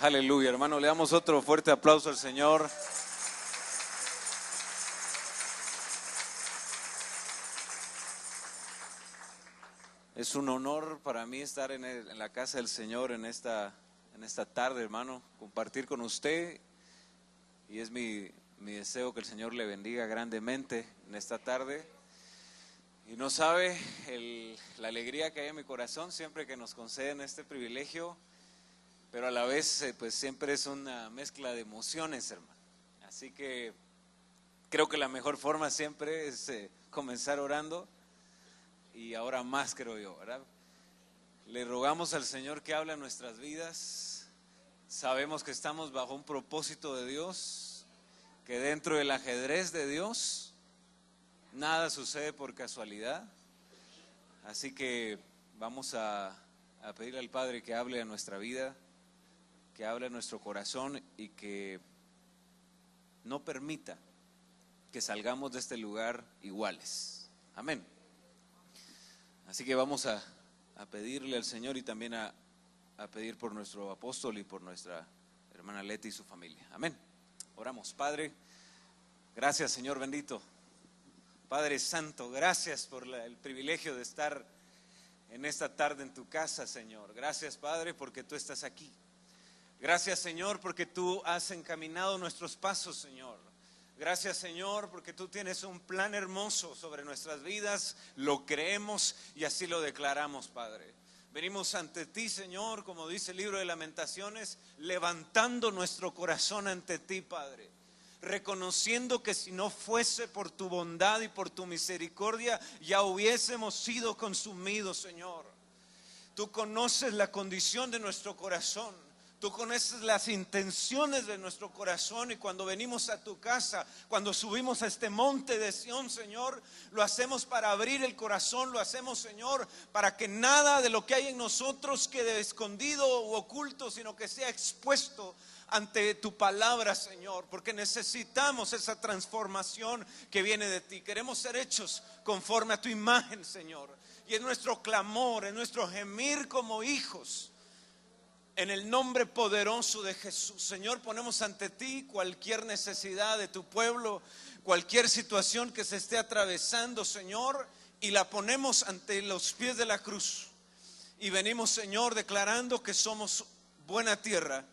Aleluya, hermano, le damos otro fuerte aplauso al Señor. Es un honor para mí estar en la casa del Señor en esta tarde, hermano, compartir con usted. Y es mi deseo que el Señor le bendiga grandemente en esta tarde. Y no sabe la alegría que hay en mi corazón siempre que nos conceden este privilegio, pero a la vez pues siempre es una mezcla de emociones, hermano. Así que creo que la mejor forma siempre es comenzar orando, y ahora más creo yo, ¿verdad? Le rogamos al Señor que hable en nuestras vidas. Sabemos que estamos bajo un propósito de Dios, que dentro del ajedrez de Dios nada sucede por casualidad. Así que vamos a pedirle al Padre que hable a nuestra vida, que hable a nuestro corazón y que no permita que salgamos de este lugar iguales. Amén. Así que vamos a pedirle al Señor y también a pedir por nuestro apóstol y por nuestra hermana Leti y su familia. Amén. Oramos. Padre, gracias, Señor bendito. Padre Santo, gracias por el privilegio de estar en esta tarde en tu casa, Señor. Gracias, Padre, porque tú estás aquí. Gracias, Señor, porque tú has encaminado nuestros pasos, Señor. Gracias, Señor, porque tú tienes un plan hermoso sobre nuestras vidas. Lo creemos y así lo declaramos, Padre. Venimos ante ti, Señor, como dice el libro de Lamentaciones, levantando nuestro corazón ante ti, Padre. Reconociendo que si no fuese por tu bondad y por tu misericordia, ya hubiésemos sido consumidos, Señor. Tú conoces la condición de nuestro corazón. Tú conoces las intenciones de nuestro corazón, y cuando venimos a tu casa, cuando subimos a este monte de Sión, Señor, lo hacemos para abrir el corazón, lo hacemos, Señor, para que nada de lo que hay en nosotros quede escondido u oculto, sino que sea expuesto ante tu palabra, Señor, porque necesitamos esa transformación que viene de ti. Queremos ser hechos conforme a tu imagen, Señor, y es nuestro clamor, es nuestro gemir como hijos. En el nombre poderoso de Jesús, Señor, ponemos ante ti cualquier necesidad de tu pueblo, cualquier situación que se esté atravesando, Señor, y la ponemos ante los pies de la cruz. Y venimos, Señor, declarando que somos buena tierra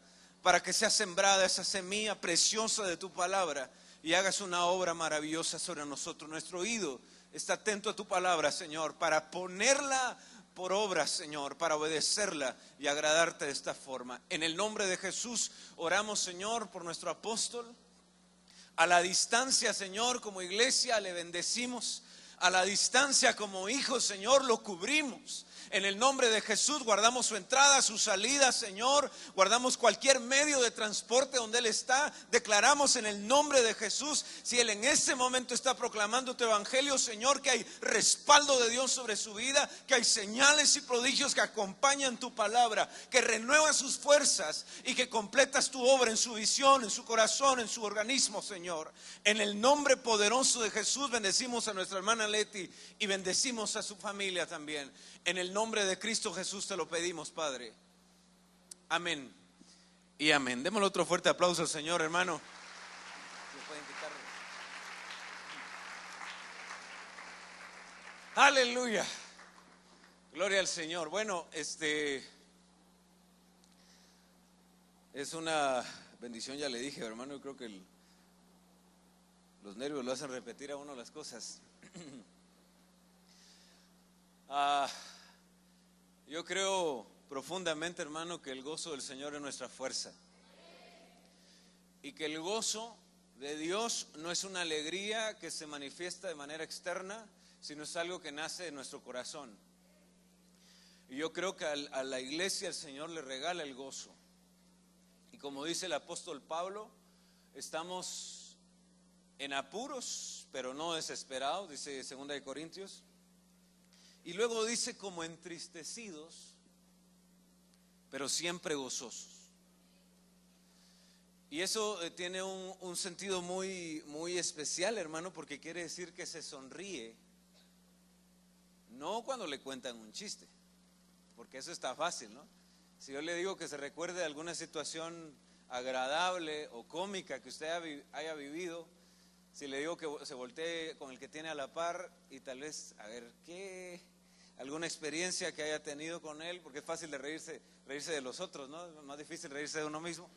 para que sea sembrada esa semilla preciosa de tu palabra y hagas una obra maravillosa sobre nosotros. Nuestro oído está atento a tu palabra, Señor, para ponerla por obra, Señor, para obedecerla y agradarte de esta forma. En el nombre de Jesús oramos, Señor, por nuestro apóstol. A la distancia, Señor, como iglesia le bendecimos. A la distancia como hijos, Señor, lo cubrimos. En el nombre de Jesús guardamos su entrada, su salida, Señor. Guardamos cualquier medio de transporte donde Él está. Declaramos en el nombre de Jesús, si Él en este momento está proclamando tu evangelio, Señor, que hay respaldo de Dios sobre su vida, que hay señales y prodigios que acompañan tu palabra, que renueva sus fuerzas y que completas tu obra en su visión, en su corazón, en su organismo, Señor. En el nombre poderoso de Jesús bendecimos a nuestra hermana Leti y bendecimos a su familia también. En el nombre de Cristo Jesús te lo pedimos, Padre. Amén y amén. Démosle otro fuerte aplauso al Señor, hermano. Aleluya. Gloria al Señor. Bueno, es una bendición, ya le dije, hermano. Yo creo que los nervios lo hacen repetir a uno las cosas. Yo creo profundamente, hermano, que el gozo del Señor es nuestra fuerza, y que el gozo de Dios no es una alegría que se manifiesta de manera externa, sino es algo que nace de nuestro corazón. Y yo creo que a la iglesia el Señor le regala el gozo. Y como dice el apóstol Pablo, estamos en apuros, pero no desesperados, dice 2 Corintios. Y luego dice como entristecidos, pero siempre gozosos. Y eso tiene un sentido muy, muy especial, hermano, porque quiere decir que se sonríe, no cuando le cuentan un chiste, porque eso está fácil, ¿no? Si yo le digo que se recuerde de alguna situación agradable o cómica que usted haya vivido, si le digo que se voltee con el que tiene a la par y tal vez, a ver, alguna experiencia que haya tenido con él, porque es fácil de reírse de los otros, ¿no? Es más difícil reírse de uno mismo.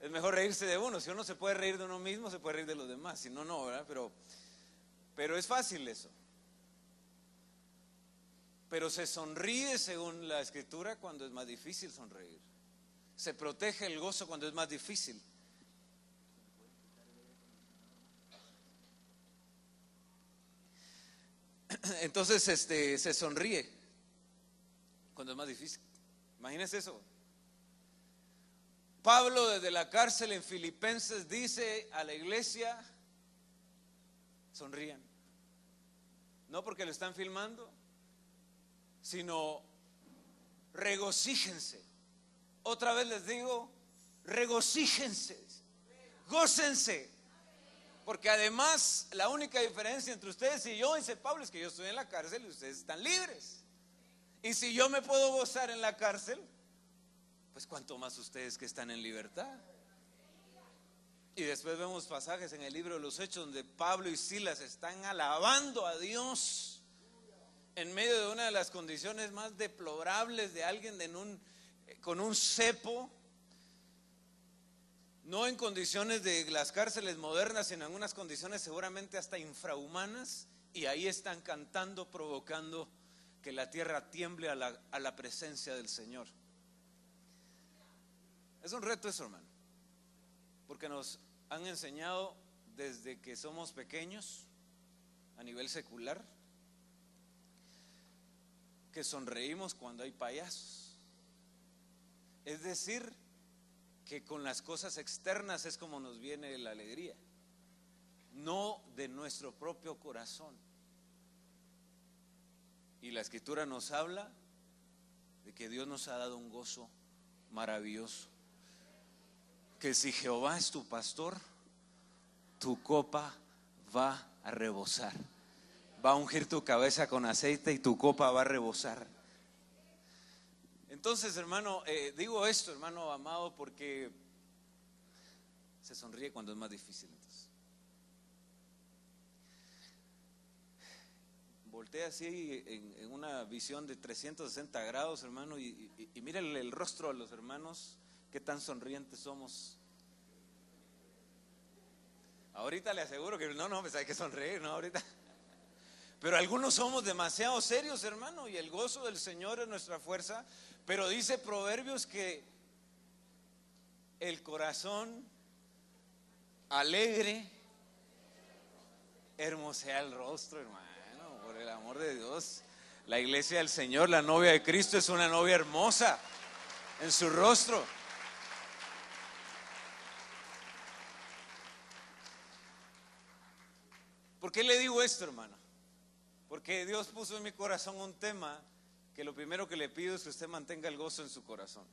Es mejor reírse de uno. Si uno se puede reír de uno mismo, se puede reír de los demás. Si no, no, ¿verdad? Pero es fácil eso. Pero se sonríe según la Escritura cuando es más difícil sonreír. Se protege el gozo cuando es más difícil. Entonces se sonríe cuando es más difícil. Imagínense eso. Pablo desde la cárcel en Filipenses dice a la iglesia: sonrían. No porque lo están filmando, sino regocíjense. Otra vez les digo, regocíjense, gócense. Porque además la única diferencia entre ustedes y yo, dice Pablo, es que yo estoy en la cárcel y ustedes están libres. Y si yo me puedo gozar en la cárcel, pues cuánto más ustedes que están en libertad. Y después vemos pasajes en el libro de los Hechos donde Pablo y Silas están alabando a Dios en medio de una de las condiciones más deplorables de alguien con un cepo. No en condiciones de las cárceles modernas, sino en unas condiciones seguramente hasta infrahumanas. Y ahí están cantando, provocando que la tierra tiemble a la presencia del Señor. Es un reto eso, hermano, porque nos han enseñado desde que somos pequeños a nivel secular que sonreímos cuando hay payasos. Es decir, que con las cosas externas es como nos viene la alegría, no de nuestro propio corazón. Y la Escritura nos habla de que Dios nos ha dado un gozo maravilloso, que si Jehová es tu pastor, tu copa va a rebosar, va a ungir tu cabeza con aceite y tu copa va a rebosar. Entonces, hermano, digo esto, hermano amado, porque se sonríe cuando es más difícil. Entonces, voltea así en una visión de 360 grados, hermano, y mírale el rostro a los hermanos, qué tan sonrientes somos. Ahorita le aseguro que no, pues hay que sonreír, no, ahorita. Pero algunos somos demasiado serios, hermano, y el gozo del Señor es nuestra fuerza. Pero dice Proverbios que el corazón alegre hermosea el rostro, hermano, por el amor de Dios. La iglesia del Señor, la novia de Cristo, es una novia hermosa en su rostro. ¿Por qué le digo esto, hermano? Porque Dios puso en mi corazón un tema que lo primero que le pido es que usted mantenga el gozo en su corazón.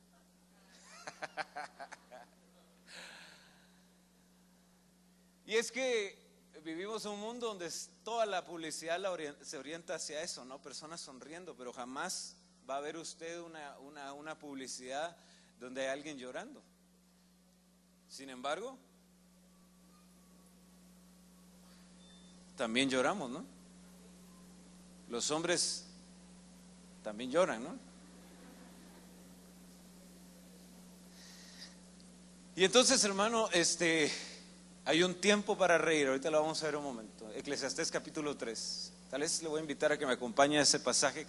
Y es que vivimos en un mundo donde toda la publicidad se orienta hacia eso, ¿no? Personas sonriendo, pero jamás va a ver usted una publicidad donde hay alguien llorando. Sin embargo, también lloramos, ¿no? Los hombres también lloran, ¿no? Y entonces, hermano, hay un tiempo para reír. Ahorita lo vamos a ver un momento. Eclesiastés capítulo 3. Tal vez le voy a invitar a que me acompañe a ese pasaje,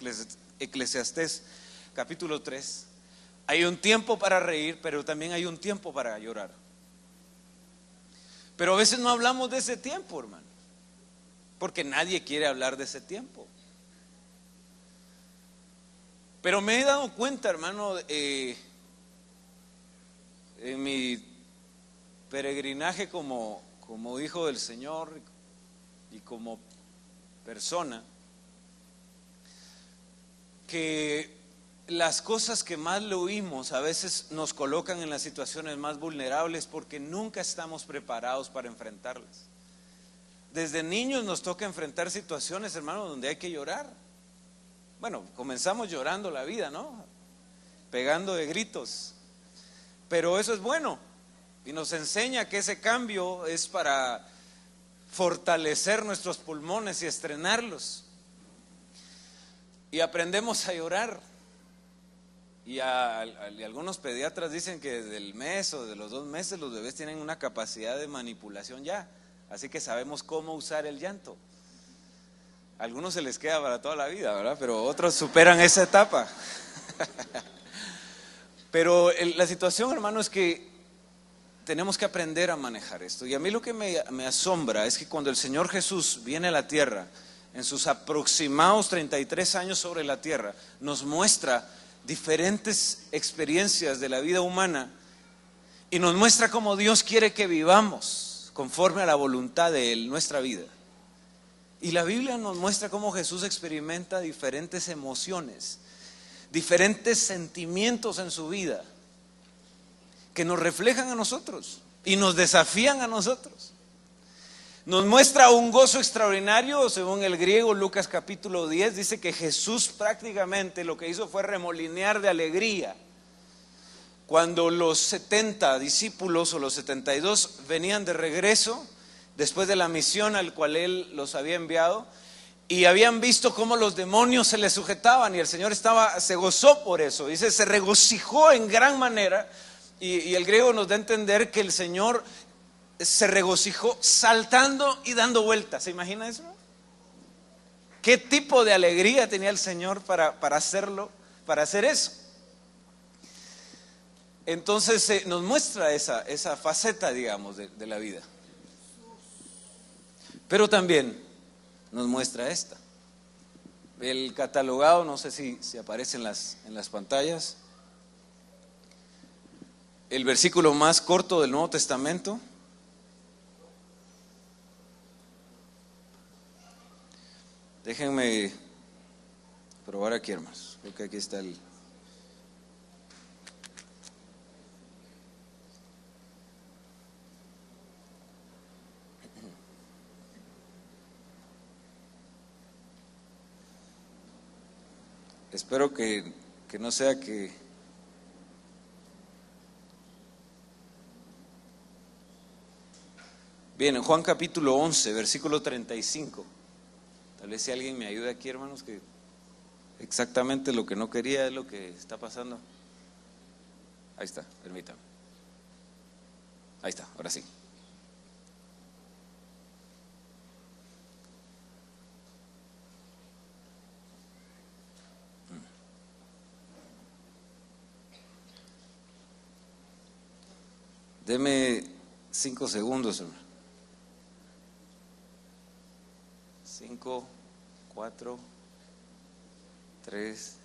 Eclesiastés capítulo 3. Hay un tiempo para reír, pero también hay un tiempo para llorar. Pero a veces no hablamos de ese tiempo, hermano, porque nadie quiere hablar de ese tiempo. Pero me he dado cuenta, hermano, en mi peregrinaje como hijo del Señor y como persona, que las cosas que más le oímos a veces nos colocan en las situaciones más vulnerables porque nunca estamos preparados para enfrentarlas. Desde niños nos toca enfrentar situaciones, hermano, donde hay que llorar. Bueno, comenzamos llorando la vida, ¿no? pegando de gritos. Pero eso es bueno y nos enseña que ese cambio es para fortalecer nuestros pulmones y estrenarlos. Y aprendemos a llorar. Y algunos pediatras dicen que desde el mes o de los 2 meses los bebés tienen una capacidad de manipulación ya. Así que sabemos cómo usar el llanto. A algunos se les queda para toda la vida, ¿verdad? Pero otros superan esa etapa. Pero la situación, hermano, es que tenemos que aprender a manejar esto. Y a mí lo que me asombra es que cuando el Señor Jesús viene a la tierra, en sus aproximados 33 años sobre la tierra, nos muestra diferentes experiencias de la vida humana y nos muestra cómo Dios quiere que vivamos conforme a la voluntad de Él, nuestra vida. Y la Biblia nos muestra cómo Jesús experimenta diferentes emociones, diferentes sentimientos en su vida que nos reflejan a nosotros y nos desafían a nosotros. Nos muestra un gozo extraordinario, según el griego Lucas capítulo 10, dice que Jesús prácticamente lo que hizo fue remolinear de alegría. Cuando los 70 discípulos o los 72 venían de regreso, después de la misión al cual Él los había enviado, y habían visto cómo los demonios se les sujetaban y el Señor se gozó por eso, dice, se regocijó en gran manera, y el griego nos da a entender que el Señor se regocijó saltando y dando vueltas. ¿Se imagina eso? ¿Qué tipo de alegría tenía el Señor para hacerlo, para hacer eso? Entonces nos muestra esa faceta, digamos, de la vida. Pero también nos muestra esta. El catalogado, no sé si aparece en las pantallas. El versículo más corto del Nuevo Testamento. Déjenme probar aquí, hermanos. Creo que aquí está el... Espero que no sea que... Bien, en Juan capítulo 11, versículo 35. Tal vez si alguien me ayude aquí, hermanos, que exactamente lo que no quería es lo que está pasando. Ahí está, permítame. Ahí está, ahora sí. Deme 5 segundos, hermano. 5, 4, 3.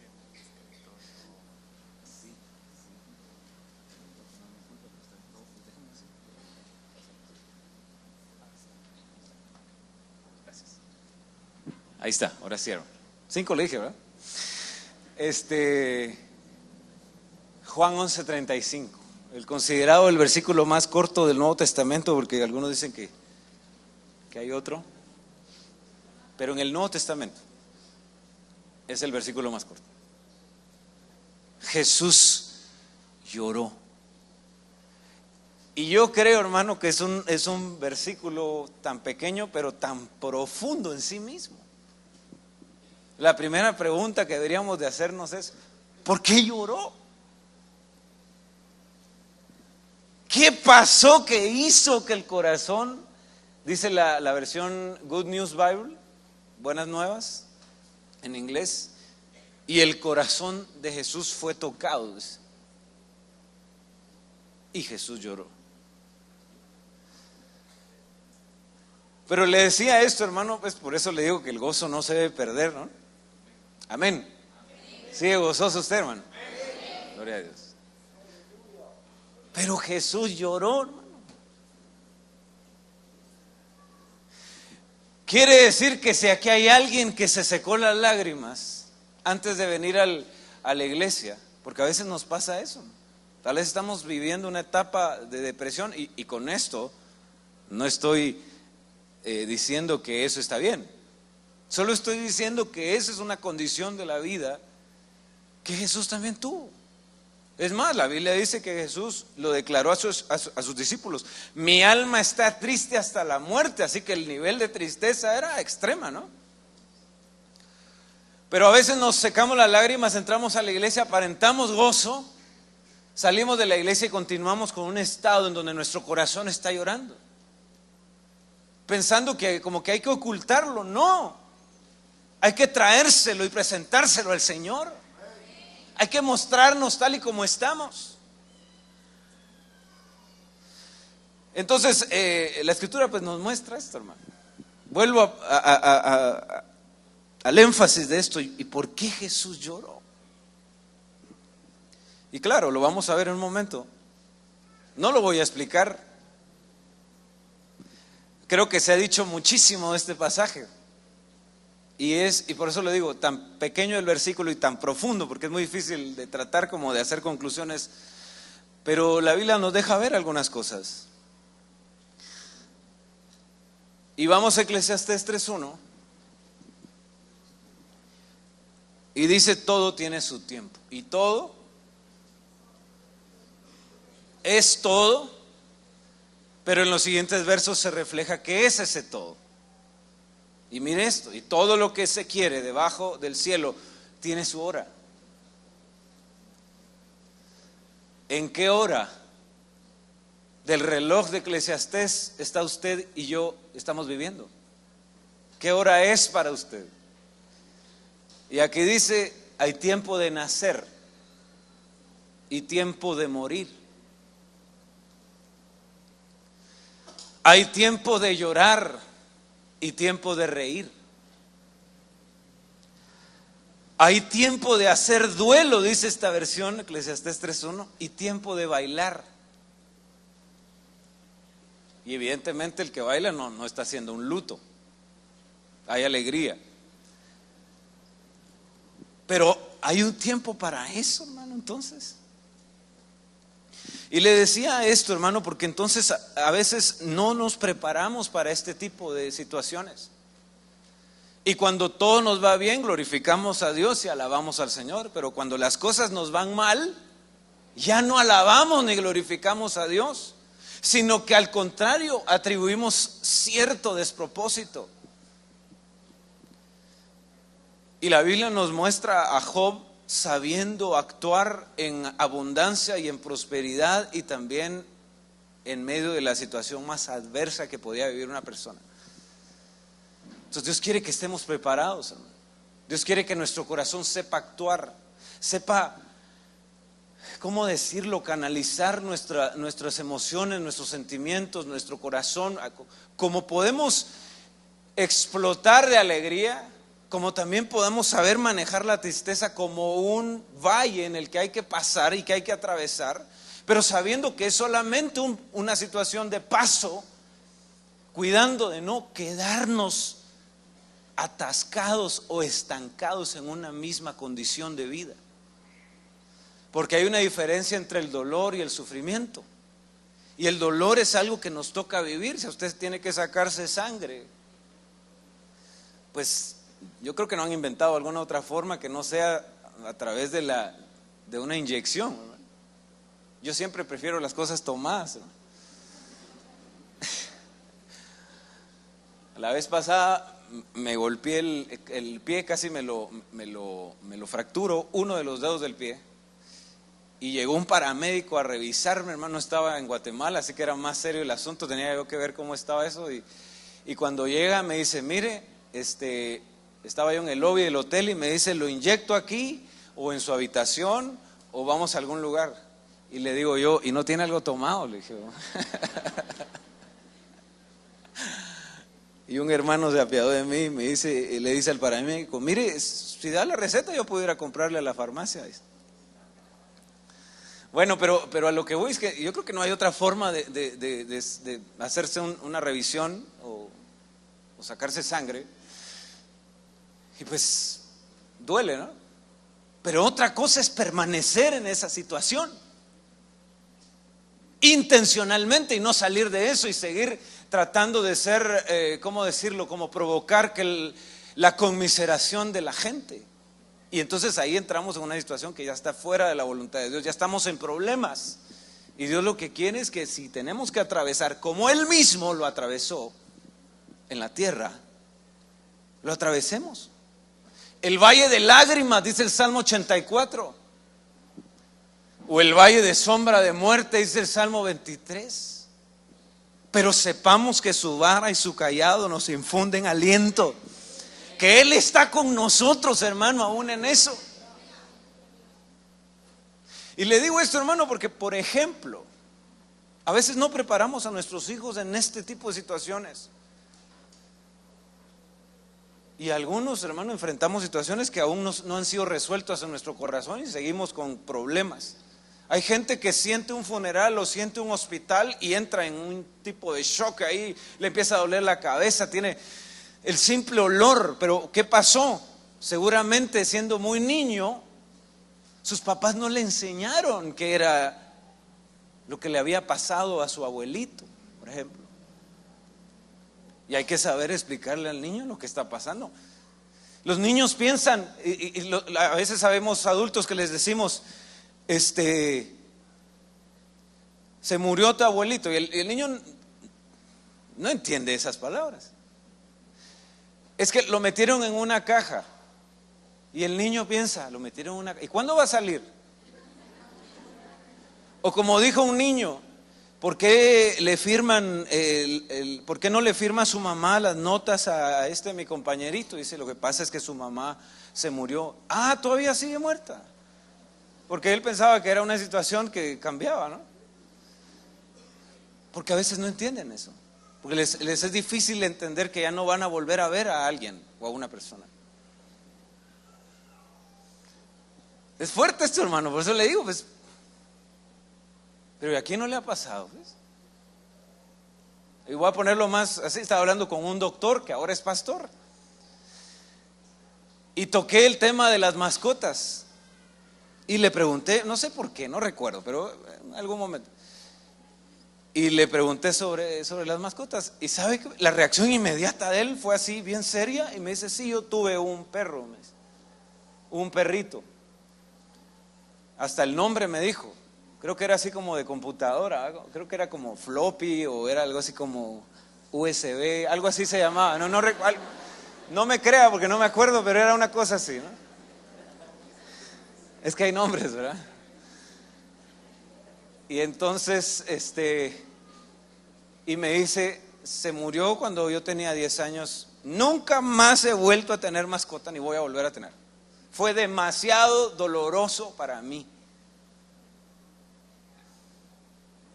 Ahí está, ahora sí. 5 le dije, ¿verdad? Juan 11:35, el considerado el versículo más corto del Nuevo Testamento, porque algunos dicen que hay otro. Pero en el Nuevo Testamento es el versículo más corto. Jesús lloró. Y yo creo, hermano, que es un versículo tan pequeño, pero tan profundo en sí mismo. La primera pregunta que deberíamos de hacernos es, ¿por qué lloró? ¿Qué pasó que hizo que el corazón, dice la versión Good News Bible, Buenas Nuevas, en inglés, y el corazón de Jesús fue tocado, dice, y Jesús lloró? Pero le decía esto, hermano, pues por eso le digo que el gozo no se debe perder, ¿no? Amén. ¿Sigue gozoso usted, hermano? Gloria a Dios. Pero Jesús lloró, hermano. Quiere decir que si aquí hay alguien que se secó las lágrimas antes de venir a la iglesia, porque a veces nos pasa eso, tal vez estamos viviendo una etapa de depresión y con esto no estoy diciendo que eso está bien, solo estoy diciendo que esa es una condición de la vida que Jesús también tuvo. Es más, la Biblia dice que Jesús lo declaró a sus discípulos: mi alma está triste hasta la muerte. Así que el nivel de tristeza era extrema, ¿no? Pero a veces nos secamos las lágrimas, entramos a la iglesia, aparentamos gozo, salimos de la iglesia y continuamos con un estado en donde nuestro corazón está llorando, pensando que como que hay que ocultarlo. No, hay que traérselo y presentárselo al Señor. Hay que mostrarnos tal y como estamos. Entonces, la Escritura pues nos muestra esto, hermano. Vuelvo al énfasis de esto. ¿Y por qué Jesús lloró? Y claro, lo vamos a ver en un momento. No lo voy a explicar. Creo que se ha dicho muchísimo de este pasaje. Y por eso le digo, tan pequeño el versículo y tan profundo, porque es muy difícil de tratar, como de hacer conclusiones. Pero la Biblia nos deja ver algunas cosas. Y vamos a Eclesiastés 3:1. Y dice: todo tiene su tiempo. Y todo es todo. Pero en los siguientes versos se refleja qué es ese todo. Y mire esto: y todo lo que se quiere debajo del cielo tiene su hora. ¿En qué hora del reloj de Eclesiastés está usted y yo estamos viviendo? ¿Qué hora es para usted? Y aquí dice: hay tiempo de nacer y tiempo de morir. Hay tiempo de llorar y tiempo de reír. Hay tiempo de hacer duelo, dice esta versión, Eclesiastés 3:1, y tiempo de bailar. Y evidentemente el que baila no está haciendo un luto. Hay alegría. Pero hay un tiempo para eso, hermano, entonces. Y le decía esto, hermano, porque entonces a veces no nos preparamos para este tipo de situaciones. Y cuando todo nos va bien, glorificamos a Dios y alabamos al Señor. Pero cuando las cosas nos van mal, ya no alabamos ni glorificamos a Dios, sino que al contrario, atribuimos cierto despropósito. Y la Biblia nos muestra a Job sabiendo actuar en abundancia y en prosperidad, y también en medio de la situación más adversa que podía vivir una persona. Entonces Dios quiere que estemos preparados, hermano. Dios quiere que nuestro corazón sepa actuar, sepa, ¿cómo decirlo?, canalizar nuestras emociones, nuestros sentimientos, nuestro corazón. Como podemos explotar de alegría, como también podamos saber manejar la tristeza como un valle en el que hay que pasar y que hay que atravesar, pero sabiendo que es solamente una situación de paso, cuidando de no quedarnos atascados o estancados en una misma condición de vida. Porque hay una diferencia entre el dolor y el sufrimiento. Y el dolor es algo que nos toca vivir. Si usted tiene que sacarse sangre, pues yo creo que no han inventado alguna otra forma que no sea a través de una inyección. Yo siempre prefiero las cosas tomadas. La vez pasada me golpeé el pie, casi me lo fracturo, uno de los dedos del pie. Y llegó un paramédico a revisarme, hermano. Estaba en Guatemala, así que era más serio el asunto, tenía yo que ver cómo estaba eso. Y cuando llega me dice: mire, estaba yo en el lobby del hotel y me dice: ¿lo inyecto aquí o en su habitación o vamos a algún lugar? Y le digo yo: ¿y no tiene algo tomado?, le dije. Y un hermano se apiadó de mí y le dice al paramédico: mire, si da la receta yo puedo ir a comprarle a la farmacia. Bueno, pero a lo que voy es que yo creo que no hay otra forma de hacerse una revisión o sacarse sangre. Y pues duele, ¿no? Pero otra cosa es permanecer en esa situación intencionalmente y no salir de eso y seguir tratando de ser, ¿cómo decirlo?, como provocar la conmiseración de la gente. Y entonces ahí entramos en una situación que ya está fuera de la voluntad de Dios, ya estamos en problemas. Y Dios lo que quiere es que si tenemos que atravesar, como Él mismo lo atravesó en la tierra, lo atravesemos. El valle de lágrimas, dice el Salmo 84, o el valle de sombra de muerte, dice el Salmo 23. Pero sepamos que su vara y su cayado nos infunden aliento, que Él está con nosotros, hermano, aún en eso. Y le digo esto, hermano, porque por ejemplo, a veces no preparamos a nuestros hijos en este tipo de situaciones. Y algunos, hermano, enfrentamos situaciones que aún no han sido resueltas en nuestro corazón y seguimos con problemas. Hay gente que siente un funeral o siente un hospital y entra en un tipo de shock ahí, le empieza a doler la cabeza, tiene el simple olor. Pero ¿qué pasó? Seguramente siendo muy niño, sus papás no le enseñaron qué era lo que le había pasado a su abuelito, por ejemplo. Y hay que saber explicarle al niño lo que está pasando. Los niños piensan, a veces sabemos adultos que les decimos, se murió tu abuelito, y el niño no entiende esas palabras. Es que lo metieron en una caja. Y el niño piensa, lo metieron en una caja. ¿Y cuándo va a salir? O como dijo un niño, ¿por qué le firman por qué no le firma a su mamá las notas a mi compañerito? Dice, lo que pasa es que su mamá se murió. Ah, todavía sigue muerta. Porque él pensaba que era una situación que cambiaba, ¿no? Porque a veces no entienden eso. Porque les es difícil entender que ya no van a volver a ver a alguien o a una persona. Es fuerte esto, hermano, por eso le digo, pues. Pero ¿a quién no le ha pasado? Pues? Y voy a ponerlo más así. Estaba hablando con un doctor que ahora es pastor. Y toqué el tema de las mascotas. Y le pregunté, no sé por qué, no recuerdo, pero en algún momento. Y le pregunté sobre las mascotas. Y sabe que la reacción inmediata de él fue así, bien seria. Y me dice, sí, yo tuve un perro, un perrito. Hasta el nombre me dijo. Creo que era así como de computadora, creo que era como floppy o era algo así como USB, algo así se llamaba. No me crea porque no me acuerdo, pero era una cosa así, ¿no? Es que hay nombres, ¿verdad? Y entonces, y me dice, se murió cuando yo tenía 10 años, nunca más he vuelto a tener mascota ni voy a volver a tener. Fue demasiado doloroso para mí.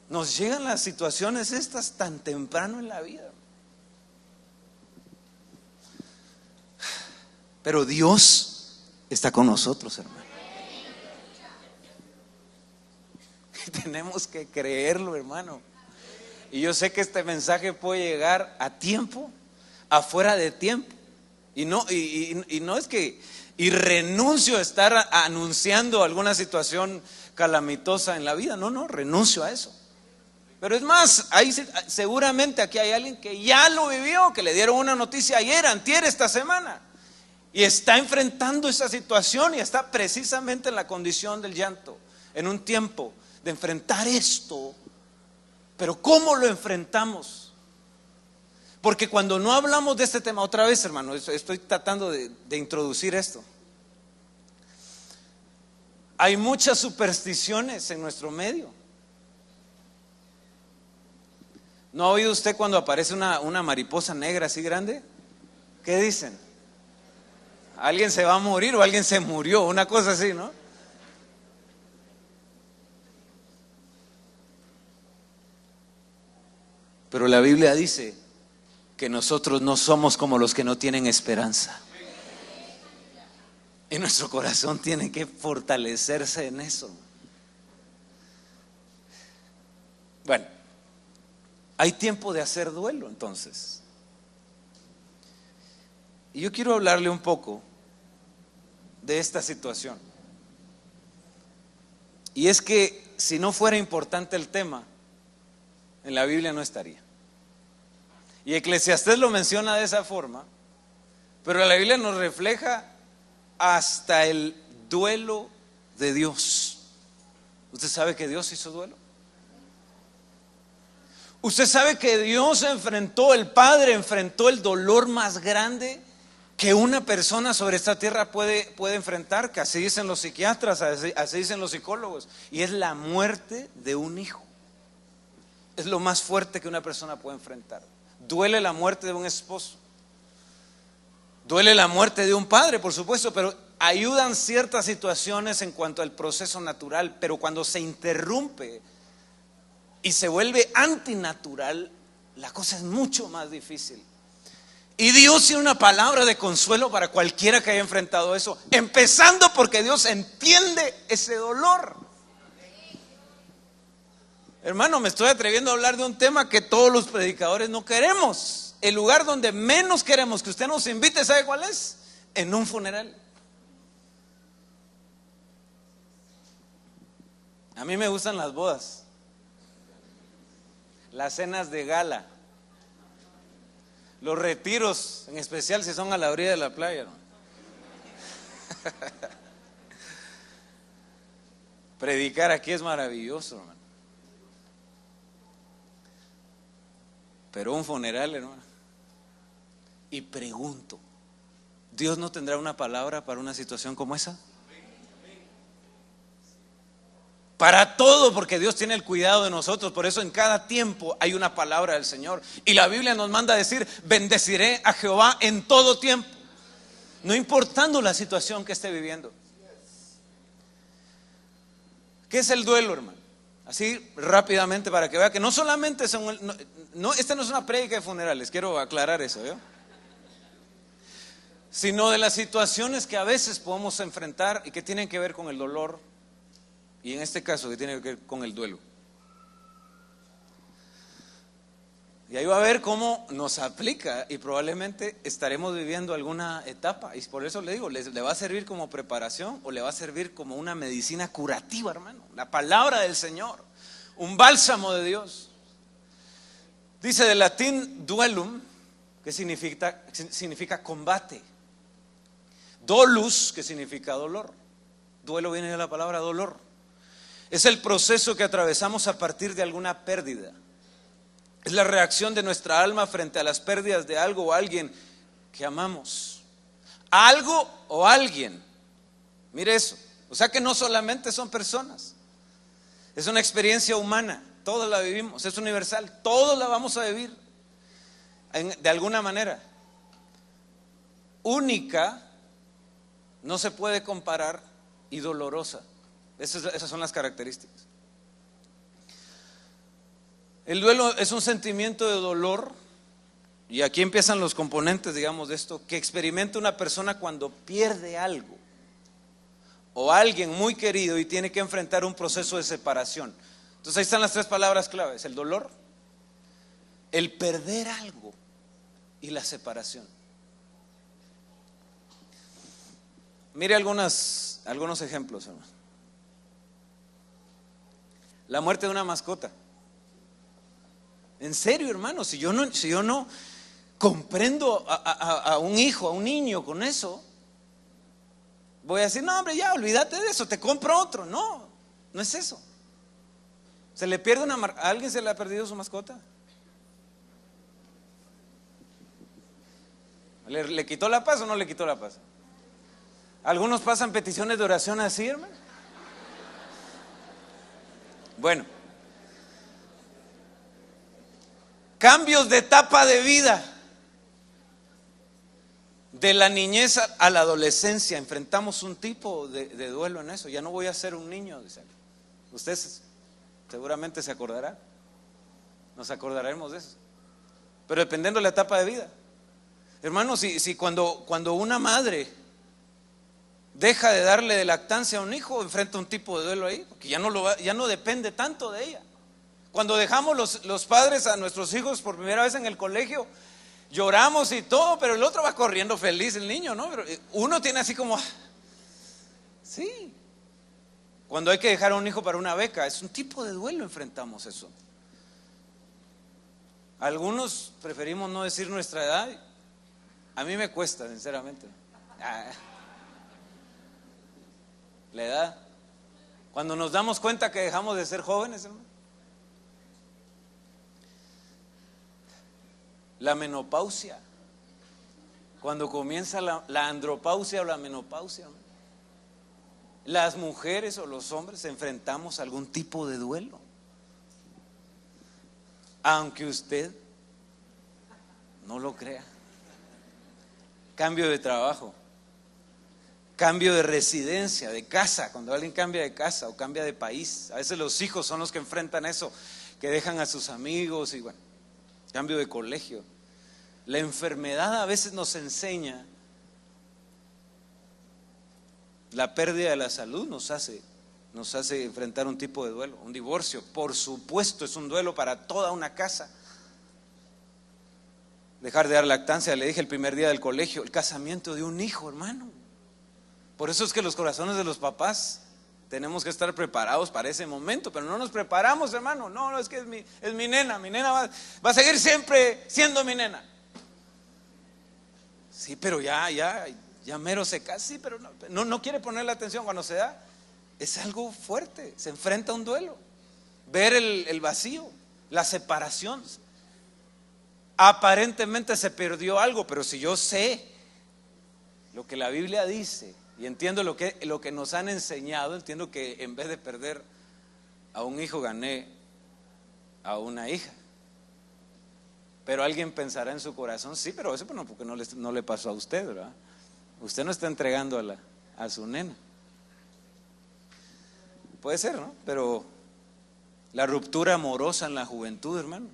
Nos llegan las situaciones estas tan temprano en la vida. Pero Dios está con nosotros, hermano. Y tenemos que creerlo, hermano. Y yo sé que este mensaje puede llegar a tiempo, afuera de tiempo. Y no es que renuncio a estar anunciando alguna situación calamitosa en la vida. No, renuncio a eso. Pero es más, ahí seguramente aquí hay alguien que ya lo vivió, que le dieron una noticia ayer, antier, esta semana, y está enfrentando esa situación y está precisamente en la condición del llanto, en un tiempo de enfrentar esto. Pero ¿cómo lo enfrentamos? Porque cuando no hablamos de este tema, otra vez, hermano, estoy tratando de introducir esto. Hay muchas supersticiones en nuestro medio. ¿No ha oído usted cuando aparece una mariposa negra así grande? ¿Qué dicen? Alguien se va a morir o alguien se murió, una cosa así, ¿no? Pero la Biblia dice que nosotros no somos como los que no tienen esperanza. Y nuestro corazón tiene que fortalecerse en eso. Bueno, hay tiempo de hacer duelo entonces. Y yo quiero hablarle un poco de esta situación. Y es que si no fuera importante el tema, en la Biblia no estaría. Y Eclesiastés lo menciona de esa forma, pero la Biblia nos refleja hasta el duelo de Dios. ¿Usted sabe que Dios hizo duelo? ¿Usted sabe que Dios enfrentó, el Padre enfrentó el dolor más grande que una persona sobre esta tierra puede enfrentar? Que así dicen los psiquiatras, así dicen los psicólogos, y es la muerte de un hijo. Es lo más fuerte que una persona puede enfrentar. Duele la muerte de un esposo, duele la muerte de un padre, por supuesto, pero ayudan ciertas situaciones en cuanto al proceso natural. Pero cuando se interrumpe y se vuelve antinatural, la cosa es mucho más difícil. Y Dios tiene una palabra de consuelo para cualquiera que haya enfrentado eso, empezando porque Dios entiende ese dolor. Hermano, me estoy atreviendo a hablar de un tema que todos los predicadores no queremos. El lugar donde menos queremos que usted nos invite, ¿sabe cuál es? En un funeral. A mí me gustan las bodas, las cenas de gala, los retiros, en especial si son a la orilla de la playa, ¿no? Predicar aquí es maravilloso, hermano. Pero un funeral, hermano. Y pregunto, ¿Dios no tendrá una palabra para una situación como esa? Para todo, porque Dios tiene el cuidado de nosotros. Por eso en cada tiempo hay una palabra del Señor. Y la Biblia nos manda a decir: bendeciré a Jehová en todo tiempo, no importando la situación que esté viviendo. ¿Qué es el duelo, hermano? Así rápidamente para que vea que no solamente son, esta no es una prédica de funerales, quiero aclarar eso, ¿vio? Sino de las situaciones que a veces podemos enfrentar y que tienen que ver con el dolor, y en este caso que tiene que ver con el duelo. Y ahí va a ver cómo nos aplica, y probablemente estaremos viviendo alguna etapa, y por eso le digo, le va a servir como preparación o le va a servir como una medicina curativa, hermano. La palabra del Señor, un bálsamo de Dios. Dice del latín duelum, que significa combate. Dolus, que significa dolor. Duelo viene de la palabra dolor. Es el proceso que atravesamos a partir de alguna pérdida. Es la reacción de nuestra alma frente a las pérdidas de algo o alguien que amamos. Algo o alguien. Mire eso. O sea que no solamente son personas. Es una experiencia humana. Todos la vivimos. Es universal. Todos la vamos a vivir de alguna manera. Única, no se puede comparar, y dolorosa. Esas son las características. El duelo es un sentimiento de dolor, y aquí empiezan los componentes, digamos, de esto, que experimenta una persona cuando pierde algo o alguien muy querido y tiene que enfrentar un proceso de separación. Entonces ahí están las tres palabras claves: el dolor, el perder algo y la separación. Mire algunos ejemplos, hermano. La muerte de una mascota. En serio, hermano, si yo no comprendo a un hijo, a un niño con eso, voy a decir: no, hombre, ya olvídate de eso, te compro otro. No, no es eso. Se le pierde ¿A alguien se le ha perdido su mascota? ¿Le quitó la paz o no le quitó la paz? Algunos pasan peticiones de oración así, hermano. Bueno, cambios de etapa de vida. De la niñez a la adolescencia enfrentamos un tipo de duelo en eso. Ya no voy a ser un niño, dice. Usted seguramente se acordará. Nos acordaremos de eso. Pero dependiendo de la etapa de vida. Hermanos, si cuando una madre deja de darle de lactancia a un hijo, enfrenta un tipo de duelo ahí, porque ya no depende tanto de ella. Cuando dejamos los padres a nuestros hijos por primera vez en el colegio, lloramos y todo, pero el otro va corriendo feliz, el niño, ¿no? Pero uno tiene así como, sí. Cuando hay que dejar a un hijo para una beca, es un tipo de duelo, enfrentamos eso. Algunos preferimos no decir nuestra edad. A mí me cuesta, sinceramente. La edad. Cuando nos damos cuenta que dejamos de ser jóvenes, hermano. La menopausia. Cuando comienza la andropausia o la menopausia, hermano. Las mujeres o los hombres enfrentamos algún tipo de duelo. Aunque usted no lo crea. Cambio de trabajo, cambio de residencia, de casa, cuando alguien cambia de casa o cambia de país. A veces los hijos son los que enfrentan eso, que dejan a sus amigos y bueno, cambio de colegio. La enfermedad a veces nos enseña, la pérdida de la salud nos hace enfrentar un tipo de duelo. Un divorcio, por supuesto, es un duelo para toda una casa. Dejar de dar lactancia, le dije el primer día del colegio, el casamiento de un hijo, hermano. Por eso es que los corazones de los papás tenemos que estar preparados para ese momento, pero no nos preparamos, hermano. No, es que es mi nena va a seguir siempre siendo mi nena. Sí, pero ya mero se casa, sí, pero no quiere ponerle atención cuando se da. Es algo fuerte, se enfrenta a un duelo. Ver el vacío, la separación. Aparentemente se perdió algo, pero si yo sé lo que la Biblia dice y entiendo lo que nos han enseñado, entiendo que en vez de perder a un hijo gané a una hija. Pero alguien pensará en su corazón, sí, pero eso no, porque no le pasó a usted, ¿verdad? Usted no está entregando a su nena. Puede ser, ¿no? Pero la ruptura amorosa en la juventud, hermano.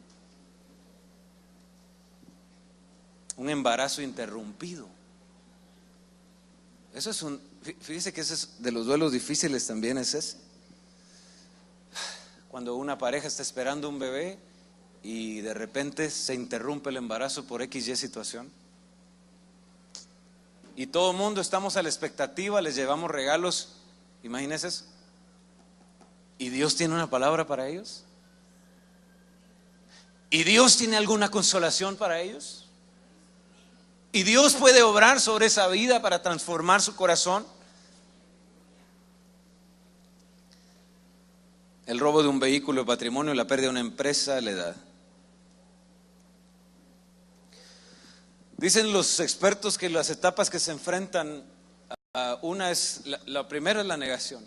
Un embarazo interrumpido. Eso es fíjese que ese es de los duelos difíciles también, es ese. Cuando una pareja está esperando un bebé y de repente se interrumpe el embarazo por XY situación. Y todo el mundo estamos a la expectativa, les llevamos regalos, imagínense eso. ¿Y Dios tiene una palabra para ellos? ¿Y Dios tiene alguna consolación para ellos? ¿Y Dios puede obrar sobre esa vida para transformar su corazón? El robo de un vehículo de patrimonio, la pérdida de una empresa, la edad. Dicen los expertos que las etapas que se enfrentan una es, la primera es la negación,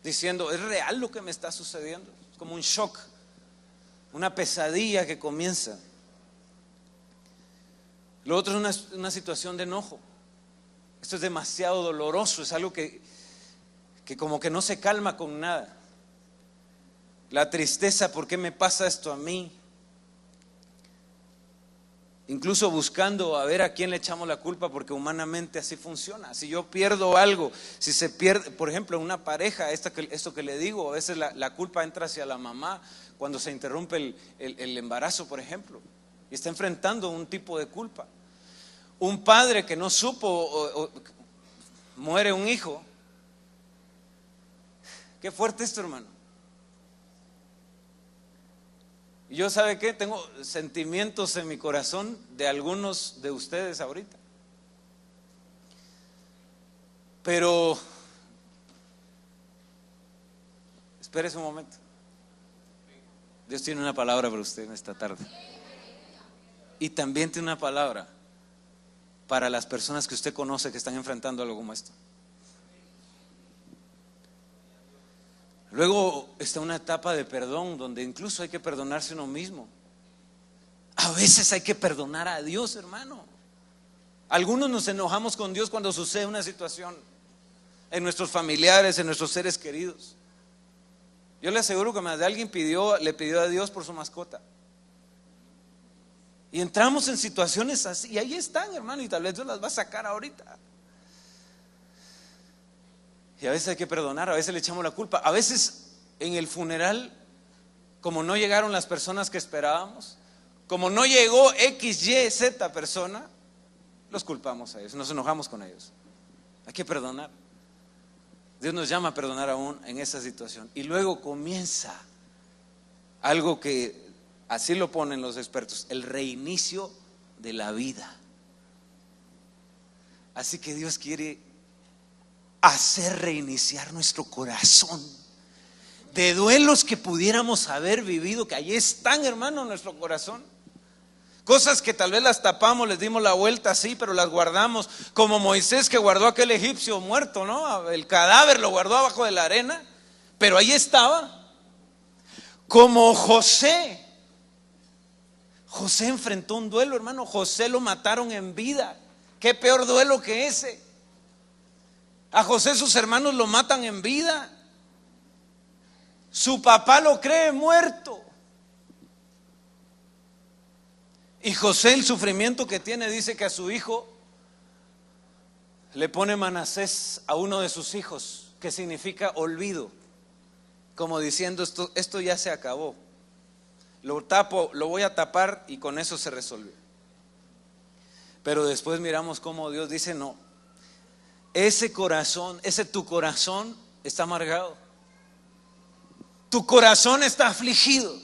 diciendo, ¿es real lo que me está sucediendo? Es como un shock, una pesadilla que comienza. Lo otro es una situación de enojo. Esto es demasiado doloroso, es algo que como que no se calma con nada. La tristeza, ¿por qué me pasa esto a mí? Incluso buscando a ver a quién le echamos la culpa, porque humanamente así funciona. Si yo pierdo algo, si se pierde, por ejemplo, en una pareja, esto que le digo, a veces la culpa entra hacia la mamá cuando se interrumpe el embarazo, por ejemplo, y está enfrentando un tipo de culpa. Un padre que no supo, muere un hijo. Qué fuerte esto, hermano. Y yo, ¿sabe qué? Tengo sentimientos en mi corazón de algunos de ustedes ahorita. Pero espérese un momento. Dios tiene una palabra para usted en esta tarde. Y también tiene una palabra para las personas que usted conoce que están enfrentando algo como esto. Luego está una etapa de perdón donde incluso hay que perdonarse uno mismo. A veces hay que perdonar a Dios, hermano. Algunos nos enojamos con Dios cuando sucede una situación en nuestros familiares, en nuestros seres queridos. Yo le aseguro que más de alguien le pidió a Dios por su mascota. Y entramos en situaciones así, y ahí están, hermano, y tal vez Dios las va a sacar ahorita. Y a veces hay que perdonar, a veces le echamos la culpa. A veces en el funeral, como no llegaron las personas que esperábamos, como no llegó X, Y, Z persona, los culpamos a ellos, nos enojamos con ellos. Hay que perdonar. Dios nos llama a perdonar aún en esa situación. Y luego comienza algo que así lo ponen los expertos, el reinicio de la vida. Así que Dios quiere hacer reiniciar nuestro corazón de duelos que pudiéramos haber vivido, que allí están, hermano, en nuestro corazón. Cosas que tal vez las tapamos, les dimos la vuelta así, pero las guardamos, como Moisés, que guardó a aquel egipcio muerto, ¿no? El cadáver lo guardó abajo de la arena, pero ahí estaba. Como José. José enfrentó un duelo, hermano. José lo mataron en vida. Qué peor duelo que ese. A José sus hermanos lo matan en vida. Su papá lo cree muerto. Y José, el sufrimiento que tiene, dice que a su hijo le pone Manasés a uno de sus hijos, que significa olvido, como diciendo esto ya se acabó. Lo tapo, lo voy a tapar y con eso se resolvió. Pero después miramos cómo Dios dice: no, ese corazón, ese tu corazón está amargado, tu corazón está afligido,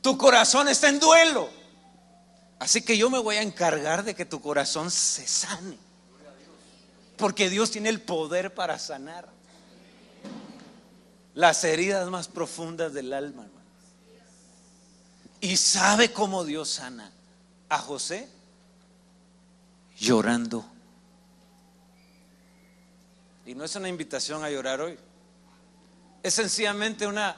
tu corazón está en duelo. Así que yo me voy a encargar de que tu corazón se sane, porque Dios tiene el poder para sanar las heridas más profundas del alma, hermano. Y sabe cómo Dios sana a José: llorando. Y no es una invitación a llorar hoy, es sencillamente una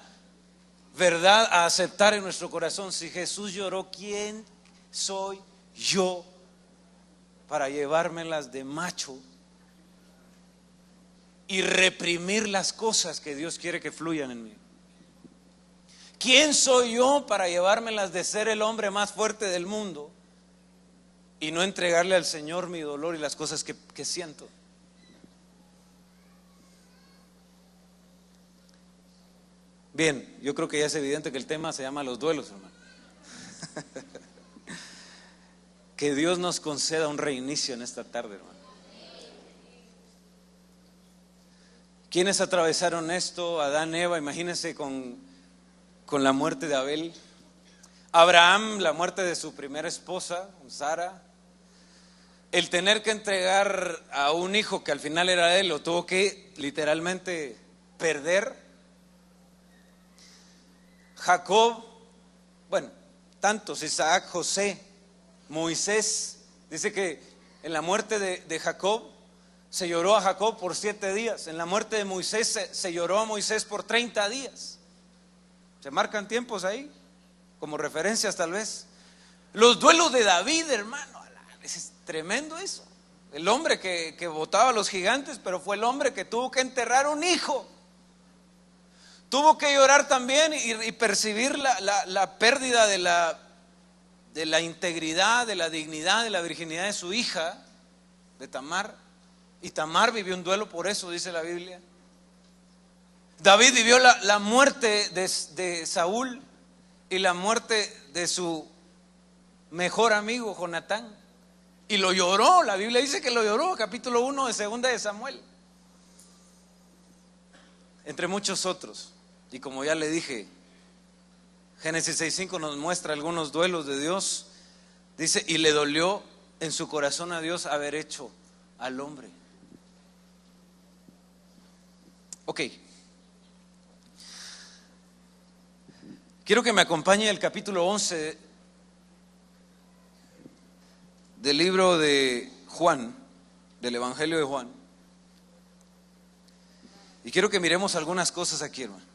verdad a aceptar en nuestro corazón. Si Jesús lloró, ¿quién soy yo para llevármelas de macho y reprimir las cosas que Dios quiere que fluyan en mí? ¿Quién soy yo para llevármelas de ser el hombre más fuerte del mundo y no entregarle al Señor mi dolor y las cosas que siento? Bien, yo creo que ya es evidente que el tema se llama los duelos, hermano. Que Dios nos conceda un reinicio en esta tarde, hermano. ¿Quiénes atravesaron esto? Adán, Eva, imagínense con la muerte de Abel. Abraham, la muerte de su primera esposa, Sara. El tener que entregar a un hijo que al final era de él, lo tuvo que literalmente perder. Jacob, bueno, tantos, Isaac, José, Moisés. Dice que en la muerte de Jacob se lloró a Jacob por 7 días. En la muerte de Moisés se lloró a Moisés por 30 días. Se marcan tiempos ahí, como referencias tal vez. Los duelos de David, hermano, es tremendo eso. El hombre que botaba a los gigantes, pero fue el hombre que tuvo que enterrar un hijo. Tuvo que llorar también y percibir la pérdida de la integridad, de la dignidad, de la virginidad de su hija, de Tamar. Y Tamar vivió un duelo por eso, dice la Biblia. David vivió la muerte de Saúl y la muerte de su mejor amigo Jonatán. Y lo lloró, la Biblia dice que lo lloró, capítulo 1 de 2 de Samuel. Entre muchos otros. Y como ya le dije, Génesis 6:5 nos muestra algunos duelos de Dios. Dice: y le dolió en su corazón a Dios haber hecho al hombre. Ok. Quiero que me acompañe el capítulo 11 del libro de Juan, del Evangelio de Juan. Y quiero que miremos algunas cosas aquí, hermano.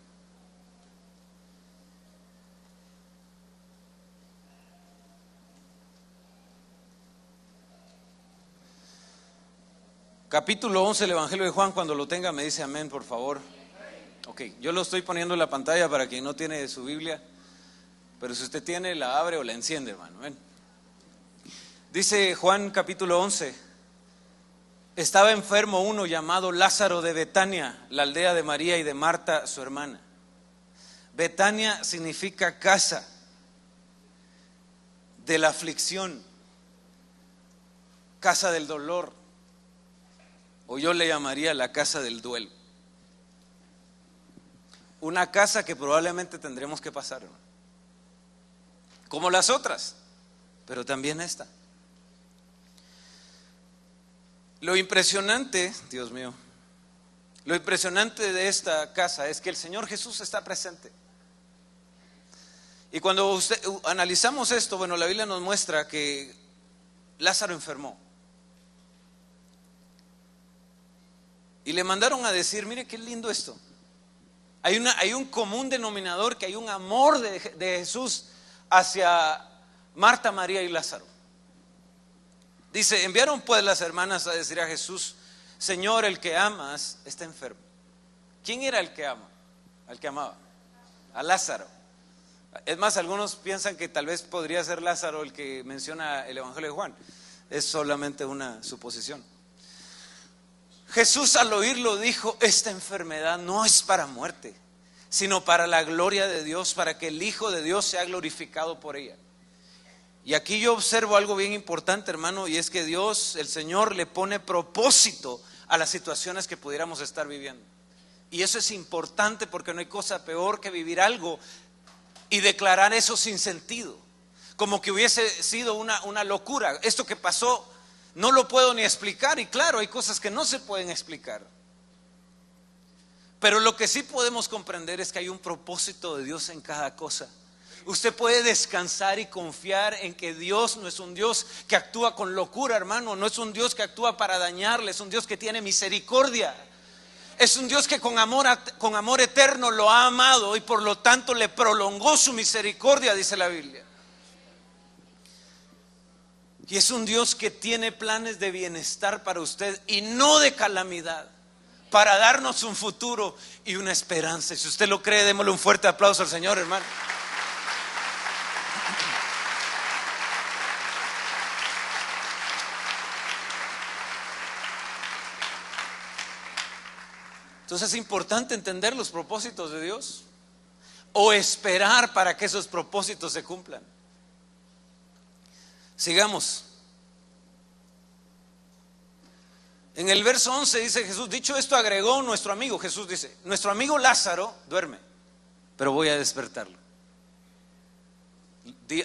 Capítulo 11 del Evangelio de Juan. Cuando lo tenga me dice amén, por favor. Ok, yo lo estoy poniendo en la pantalla para quien no tiene su Biblia, pero si usted tiene, la abre o la enciende, hermano. Ven. Dice Juan capítulo 11: estaba enfermo uno llamado Lázaro de Betania, la aldea de María y de Marta, su hermana. Betania significa casa de la aflicción, casa del dolor, o yo le llamaría la casa del duelo. Una casa que probablemente tendremos que pasar, hermano, como las otras, pero también esta. Lo impresionante, Dios mío, Lo impresionante de esta casa es que el Señor Jesús está presente. Y cuando analizamos esto, bueno, la Biblia nos muestra que Lázaro enfermó. Y le mandaron a decir, mire qué lindo esto. Hay un común denominador, que hay un amor de Jesús hacia Marta, María y Lázaro. Dice, enviaron pues las hermanas a decir a Jesús, Señor, el que amas está enfermo. ¿Quién era el que ama? Al que amaba. A Lázaro. Es más, algunos piensan que tal vez podría ser Lázaro el que menciona el Evangelio de Juan. Es solamente una suposición. Jesús al oírlo dijo, esta enfermedad no es para muerte, sino para la gloria de Dios, para que el Hijo de Dios sea glorificado por ella. Y aquí yo observo algo bien importante, hermano, y es que Dios, el Señor, le pone propósito a las situaciones que pudiéramos estar viviendo. Y eso es importante, porque no hay cosa peor que vivir algo y declarar eso sin sentido, como que hubiese sido una locura. Esto que pasó no lo puedo ni explicar, y claro, hay cosas que no se pueden explicar. Pero lo que sí podemos comprender es que hay un propósito de Dios en cada cosa. Usted puede descansar y confiar en que Dios no es un Dios que actúa con locura, hermano. No es un Dios que actúa para dañarle, es un Dios que tiene misericordia. Es un Dios que con amor eterno lo ha amado y por lo tanto le prolongó su misericordia, dice la Biblia. Y es un Dios que tiene planes de bienestar para usted y no de calamidad, para darnos un futuro y una esperanza. Y si usted lo cree, démosle un fuerte aplauso al Señor, hermano. Entonces es importante entender los propósitos de Dios o esperar para que esos propósitos se cumplan. Sigamos. En el verso 11 dice Jesús, dicho esto agregó nuestro amigo. Jesús dice, nuestro amigo Lázaro duerme, pero voy a despertarlo.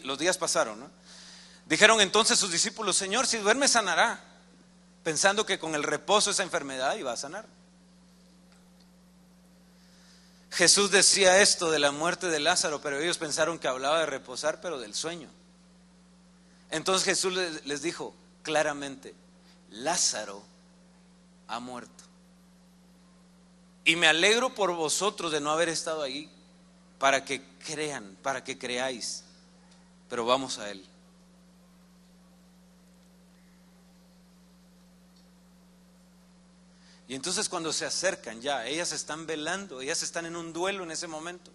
Los días pasaron, ¿no? Dijeron entonces sus discípulos, Señor, si duerme sanará, pensando que con el reposo esa enfermedad iba a sanar. Jesús decía esto de la muerte de Lázaro, pero ellos pensaron que hablaba de reposar, pero del sueño. Entonces Jesús les dijo claramente, Lázaro ha muerto. Y me alegro por vosotros de no haber estado ahí, para que crean, para que creáis. Pero vamos a él. Y entonces cuando se acercan ya, ellas están velando, ellas están en un duelo en ese momento.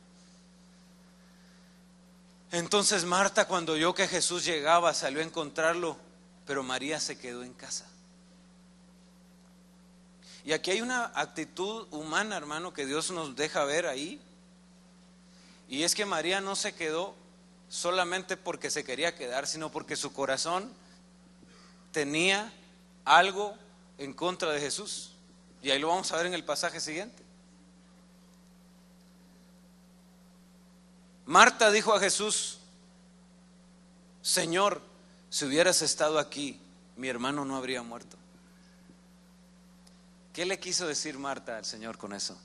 Entonces Marta, cuando oyó que Jesús llegaba, salió a encontrarlo, pero María se quedó en casa. Y aquí hay una actitud humana, hermano, que Dios nos deja ver ahí. Y es que María no se quedó solamente porque se quería quedar, sino porque su corazón tenía algo en contra de Jesús. Y ahí lo vamos a ver en el pasaje siguiente. Marta dijo a Jesús, Señor, si hubieras estado aquí, mi hermano no habría muerto. ¿Qué le quiso decir Marta al Señor con eso?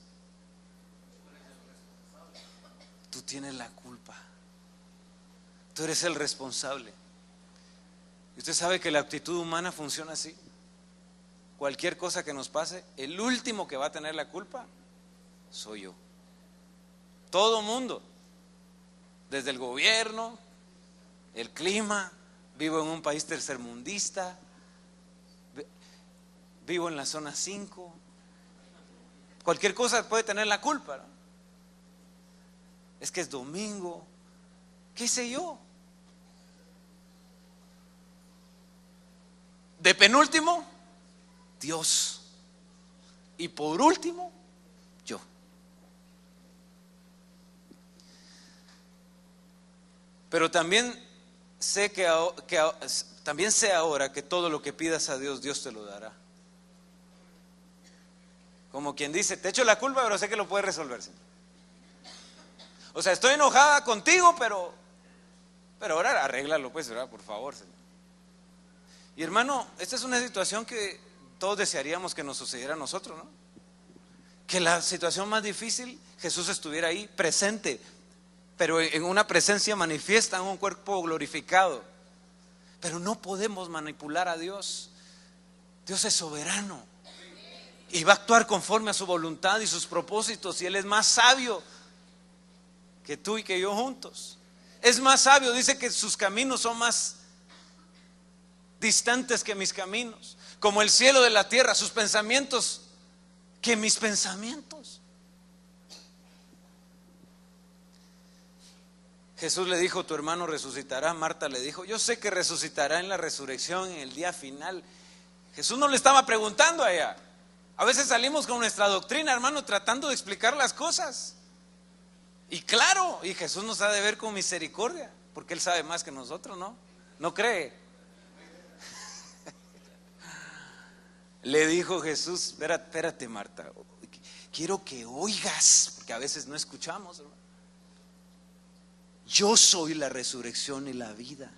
Tú tienes la culpa. Tú eres el responsable. Y usted sabe que la actitud humana funciona así. Cualquier cosa que nos pase, el último que va a tener la culpa soy yo. Todo mundo, desde el gobierno, el clima, vivo en un país tercermundista, vivo en la zona 5, cualquier cosa puede tener la culpa, ¿no? Es que es domingo, qué sé yo. De penúltimo, Dios. Y por último, yo. Pero también sé también sé ahora que todo lo que pidas a Dios, Dios te lo dará. Como quien dice, te echo la culpa, pero sé que lo puedes resolver. O sea, estoy enojada contigo, pero ahora arréglalo, pues, ¿verdad? Por favor, Señor. Y hermano, esta es una situación que todos desearíamos que nos sucediera a nosotros, ¿no? que la situación más difícil, Jesús estuviera ahí presente, pero en una presencia manifiesta, en un cuerpo glorificado. Pero no podemos manipular a Dios. Dios es soberano y va a actuar conforme a su voluntad y sus propósitos, y Él es más sabio que tú y que yo juntos. Es más sabio, dice que sus caminos son más distantes que mis caminos, como el cielo de la tierra, sus pensamientos que mis pensamientos. Jesús le dijo: tu hermano resucitará. Marta le dijo: yo sé que resucitará en la resurrección, en el día final. Jesús no le estaba preguntando a ella. A veces salimos con nuestra doctrina, hermano, tratando de explicar las cosas. Y claro, y Jesús nos ha de ver con misericordia, porque Él sabe más que nosotros, ¿no? ¿No cree? Le dijo Jesús: espérate, Marta, quiero que oigas, porque a veces no escuchamos, hermano. Yo soy la resurrección y la vida.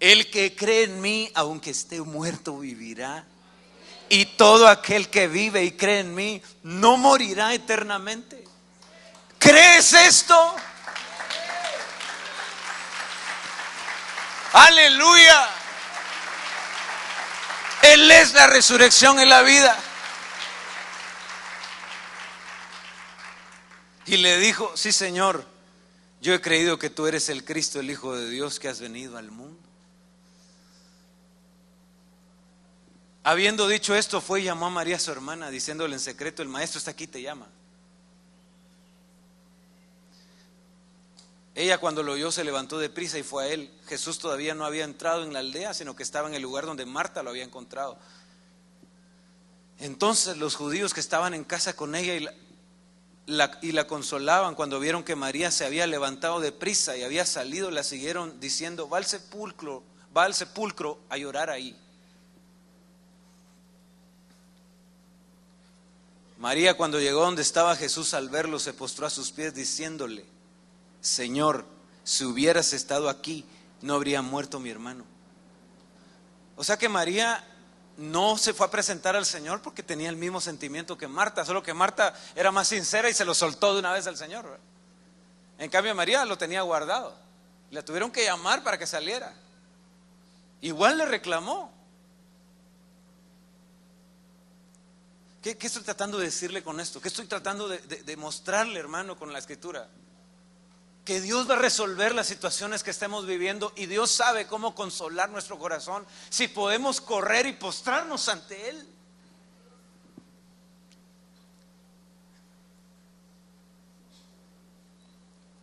El que cree en mí, aunque esté muerto, vivirá. Y todo aquel que vive y cree en mí no morirá eternamente. ¿Crees esto? Aleluya. Él es la resurrección y la vida. Y le dijo: sí, Señor, yo he creído que tú eres el Cristo, el Hijo de Dios, que has venido al mundo. Habiendo dicho esto, fue y llamó a María su hermana, diciéndole en secreto: el maestro está aquí, te llama. Ella, cuando lo oyó, se levantó deprisa y fue a él. Jesús todavía no había entrado en la aldea, sino que estaba en el lugar donde Marta lo había encontrado. Entonces los judíos que estaban en casa con ella y la consolaban, cuando vieron que María se había levantado deprisa y había salido, la siguieron diciendo: va al sepulcro a llorar ahí. María, cuando llegó donde estaba Jesús, al verlo, se postró a sus pies diciéndole: Señor, si hubieras estado aquí, no habría muerto mi hermano. O sea que María no se fue a presentar al Señor porque tenía el mismo sentimiento que Marta, solo que Marta era más sincera y se lo soltó de una vez al Señor, ¿verdad? En cambio María lo tenía guardado. La tuvieron que llamar para que saliera. Igual le reclamó. ¿Qué estoy tratando de decirle con esto? ¿Qué estoy tratando de mostrarle, hermano, con la Escritura? Que Dios va a resolver las situaciones que estemos viviendo, y Dios sabe cómo consolar nuestro corazón si podemos correr y postrarnos ante Él.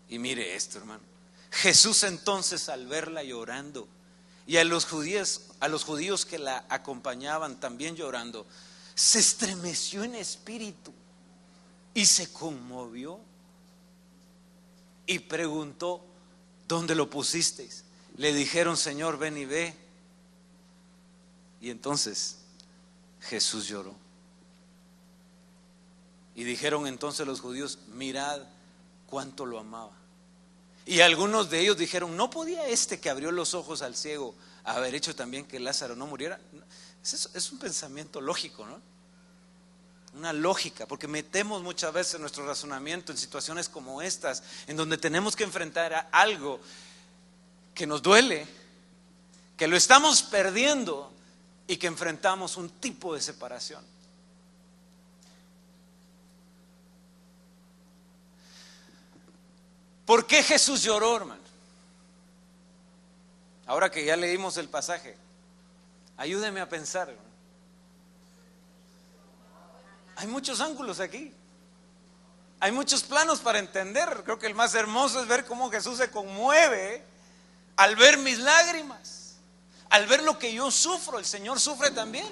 Y mire esto, hermano. Jesús entonces, al verla llorando, y a los judíos que la acompañaban también llorando, se estremeció en espíritu y se conmovió. Y preguntó: ¿dónde lo pusisteis? Le dijeron: Señor, ven y ve. Y entonces Jesús lloró. Y dijeron entonces los judíos: mirad cuánto lo amaba. Y algunos de ellos dijeron: ¿no podía este que abrió los ojos al ciego haber hecho también que Lázaro no muriera? Es un pensamiento lógico, ¿no? Una lógica, porque metemos muchas veces nuestro razonamiento en situaciones como estas, en donde tenemos que enfrentar a algo que nos duele, que lo estamos perdiendo y que enfrentamos un tipo de separación. ¿Por qué Jesús lloró, hermano? Ahora que ya leímos el pasaje, ayúdeme a pensar, hermano. Hay muchos ángulos aquí. Hay muchos planos para entender. Creo que el más hermoso es ver cómo Jesús se conmueve al ver mis lágrimas, al ver lo que yo sufro. El Señor sufre también.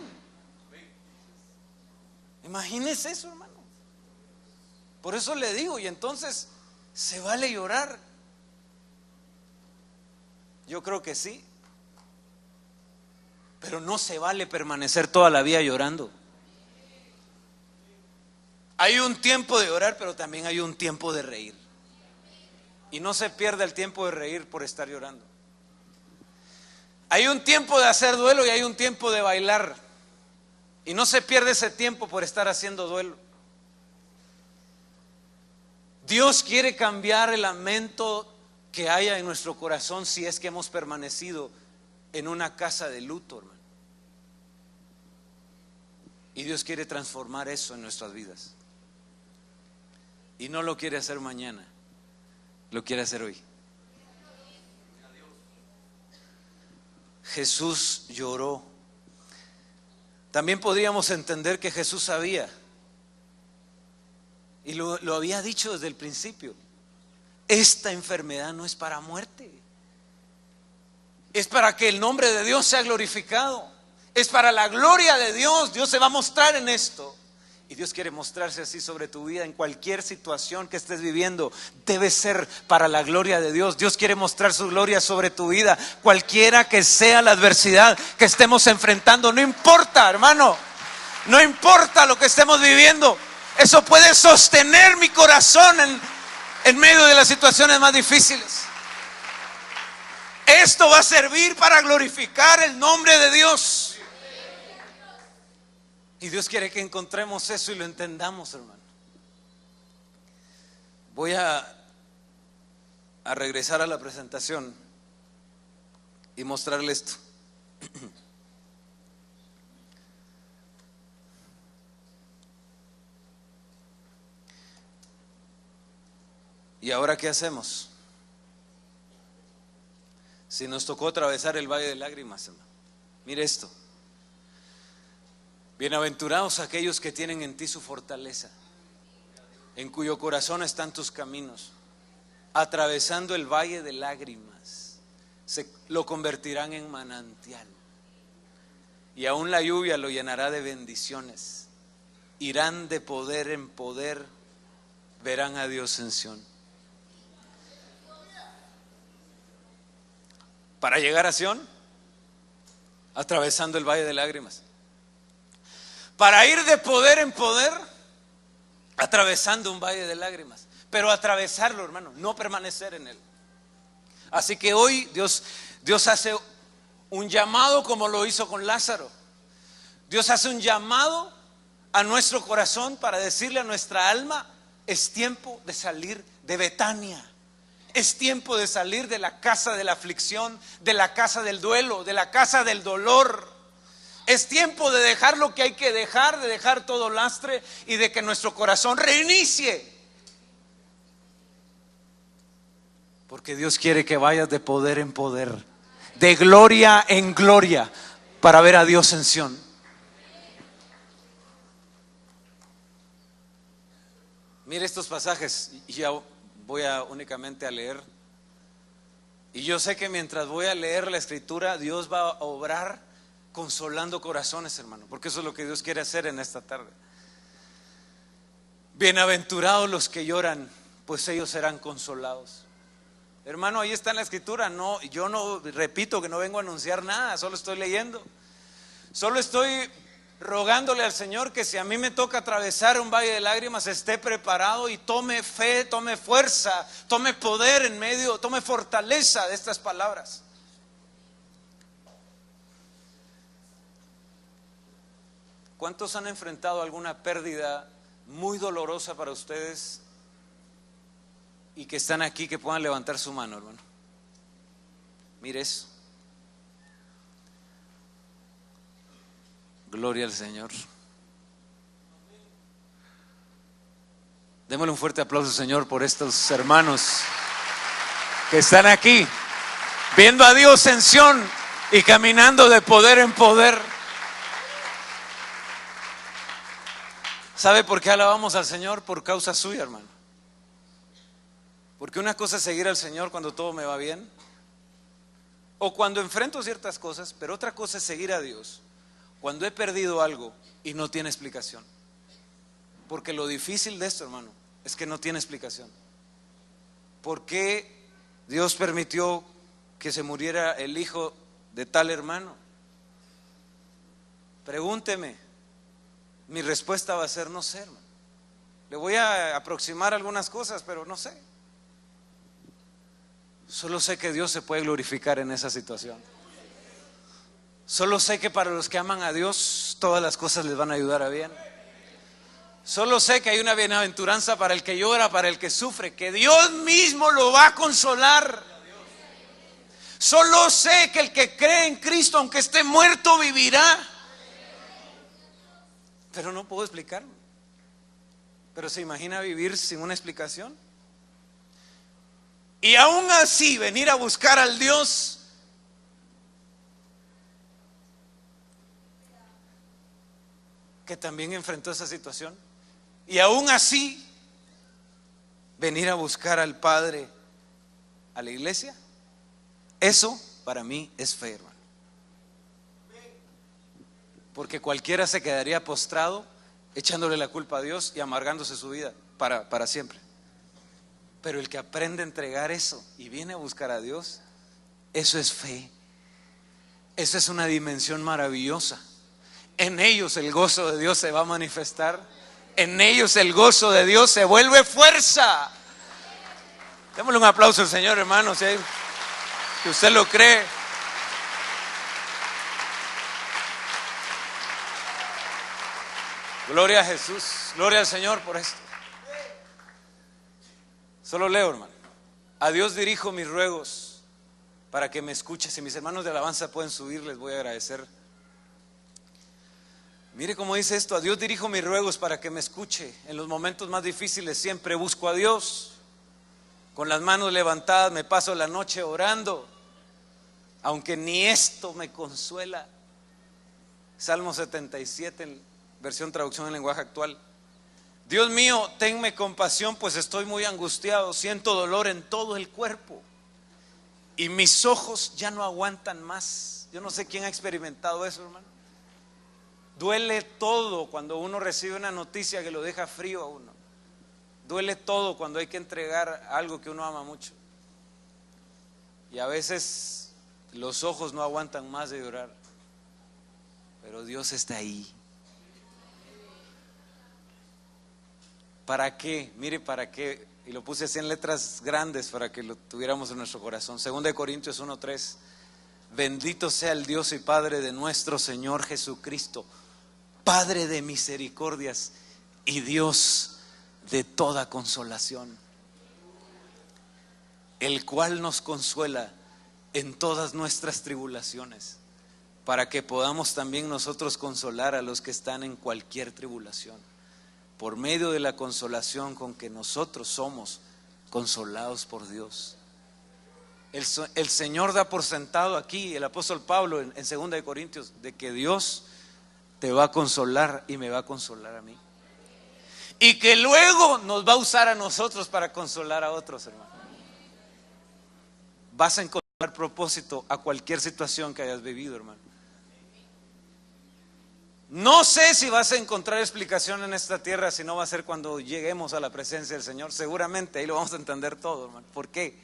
Imagínese eso, hermano. Por eso le digo, y entonces, ¿se vale llorar? Yo creo que sí. Pero no se vale permanecer toda la vida llorando. Hay un tiempo de llorar, pero también hay un tiempo de reír. Y no se pierda el tiempo de reír por estar llorando. Hay un tiempo de hacer duelo y hay un tiempo de bailar. Y no se pierde ese tiempo por estar haciendo duelo. Dios quiere cambiar el lamento que haya en nuestro corazón si es que hemos permanecido en una casa de luto, hermano. Y Dios quiere transformar eso en nuestras vidas. Y no lo quiere hacer mañana, lo quiere hacer hoy. Jesús lloró. También podríamos entender que Jesús sabía, y lo había dicho desde el principio: esta enfermedad no es para muerte, es para que el nombre de Dios sea glorificado, es para la gloria de Dios. Dios se va a mostrar en esto, y Dios quiere mostrarse así sobre tu vida. En cualquier situación que estés viviendo, debe ser para la gloria de Dios. Dios quiere mostrar su gloria sobre tu vida, cualquiera que sea la adversidad que estemos enfrentando. No importa, hermano, no importa lo que estemos viviendo, eso puede sostener mi corazón en medio de las situaciones más difíciles. Esto va a servir para glorificar el nombre de Dios. Y Dios quiere que encontremos eso y lo entendamos, hermano. Voy a regresar a la presentación y mostrarle esto. ¿Y ahora qué hacemos? Si nos tocó atravesar el valle de lágrimas, hermano, mire esto: bienaventurados aquellos que tienen en ti su fortaleza, en cuyo corazón están tus caminos. Atravesando el valle de lágrimas, lo convertirán en manantial, y aún la lluvia lo llenará de bendiciones. Irán de poder en poder, verán a Dios en Sión. Para llegar a Sión, atravesando el valle de lágrimas. Para ir de poder en poder, atravesando un valle de lágrimas. Pero atravesarlo, hermano, no permanecer en él. Así que hoy Dios hace un llamado como lo hizo con Lázaro. Dios hace un llamado a nuestro corazón para decirle a nuestra alma: es tiempo de salir de Betania. Es tiempo de salir de la casa de la aflicción, de la casa del duelo, de la casa del dolor. Es tiempo de dejar lo que hay que dejar, de dejar todo lastre y de que nuestro corazón reinicie. Porque Dios quiere que vayas de poder en poder, de gloria en gloria, para ver a Dios en Sión. Mire estos pasajes, y ya voy únicamente a leer. Y yo sé que mientras voy a leer la escritura, Dios va a obrar consolando corazones, hermano, porque eso es lo que Dios quiere hacer en esta tarde. Bienaventurados los que lloran, pues ellos serán consolados. Hermano, ahí está en la escritura. No, yo no repito que no vengo a anunciar nada, solo estoy leyendo. Solo estoy rogándole al Señor que si a mí me toca atravesar un valle de lágrimas, esté preparado y tome fe, tome fuerza, tome poder en medio, tome fortaleza de estas palabras. ¿Cuántos han enfrentado alguna pérdida muy dolorosa para ustedes y que están aquí, que puedan levantar su mano, hermano? Mire eso. Gloria al Señor. Démosle un fuerte aplauso, Señor, por estos hermanos que están aquí, viendo a Dios en Sión y caminando de poder en poder. ¿Sabe por qué alabamos al Señor? Por causa suya, hermano. Porque una cosa es seguir al Señor cuando todo me va bien, o cuando enfrento ciertas cosas, pero otra cosa es seguir a Dios cuando he perdido algo y no tiene explicación. Porque lo difícil de esto, hermano, es que no tiene explicación. ¿Por qué Dios permitió que se muriera el hijo de tal hermano? Pregúnteme. Mi respuesta va a ser: no sé, hermano. Le voy a aproximar algunas cosas, pero no sé. Solo sé que Dios se puede glorificar en esa situación. Solo sé que para los que aman a Dios, todas las cosas les van a ayudar a bien. Solo sé que hay una bienaventuranza para el que llora, para el que sufre, que Dios mismo lo va a consolar. Solo sé que el que cree en Cristo, aunque esté muerto, vivirá. Pero no puedo explicarlo. Pero ¿se imagina vivir sin una explicación? Y aún así venir a buscar al Dios que también enfrentó esa situación. Y aún así venir a buscar al Padre a la iglesia. Eso para mí es fe, hermano. Porque cualquiera se quedaría postrado echándole la culpa a Dios y amargándose su vida para siempre. Pero el que aprende a entregar eso y viene a buscar a Dios, eso es fe. Eso es una dimensión maravillosa. En ellos el gozo de Dios se va a manifestar. En ellos el gozo de Dios se vuelve fuerza. Démosle un aplauso al Señor, hermanos, si usted lo cree. Gloria a Jesús, gloria al Señor por esto. Solo leo, hermano. A Dios dirijo mis ruegos para que me escuche. Si mis hermanos de alabanza pueden subir, les voy a agradecer. Mire cómo dice esto: a Dios dirijo mis ruegos para que me escuche. En los momentos más difíciles siempre busco a Dios. Con las manos levantadas me paso la noche orando, aunque ni esto me consuela. Salmo 77, versión traducción en lenguaje actual. Dios mío, tenme compasión, pues estoy muy angustiado, siento dolor en todo el cuerpo y mis ojos ya no aguantan más. Yo no sé quién ha experimentado eso, hermano. Duele todo cuando uno recibe una noticia que lo deja frío a uno. Duele todo cuando hay que entregar algo que uno ama mucho. Y a veces los ojos no aguantan más de llorar. Pero Dios está ahí. ¿Para qué? Mire, ¿para qué? Y lo puse así en letras grandes para que lo tuviéramos en nuestro corazón. 2 Corintios 1:3. Bendito sea el Dios y Padre de nuestro Señor Jesucristo, Padre de misericordias y Dios de toda consolación, el cual nos consuela en todas nuestras tribulaciones, para que podamos también nosotros consolar a los que están en cualquier tribulación, por medio de la consolación con que nosotros somos consolados por Dios. El Señor da por sentado aquí, el apóstol Pablo en 2 Corintios, de que Dios te va a consolar y me va a consolar a mí. Y que luego nos va a usar a nosotros para consolar a otros, hermano. Vas a encontrar propósito a cualquier situación que hayas vivido, hermano. No sé si vas a encontrar explicación en esta tierra, si no va a ser cuando lleguemos a la presencia del Señor. Seguramente ahí lo vamos a entender todo, hermano. ¿Por qué?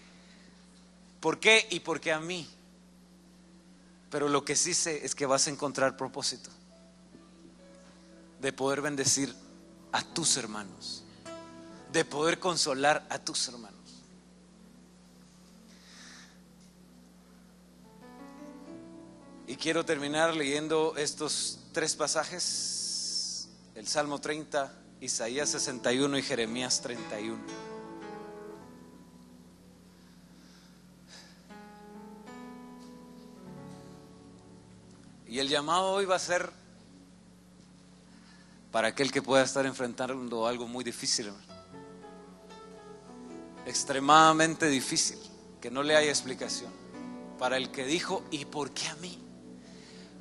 ¿Por qué? Y por qué a mí. Pero lo que sí sé es que vas a encontrar propósito de poder bendecir a tus hermanos, de poder consolar a tus hermanos. Y quiero terminar leyendo estos 3 pasajes: el Salmo 30, Isaías 61 y Jeremías 31. Y el llamado hoy va a ser para aquel que pueda estar enfrentando algo muy difícil, hermano. Extremadamente difícil, que no le haya explicación. Para el que dijo, ¿y por qué a mí?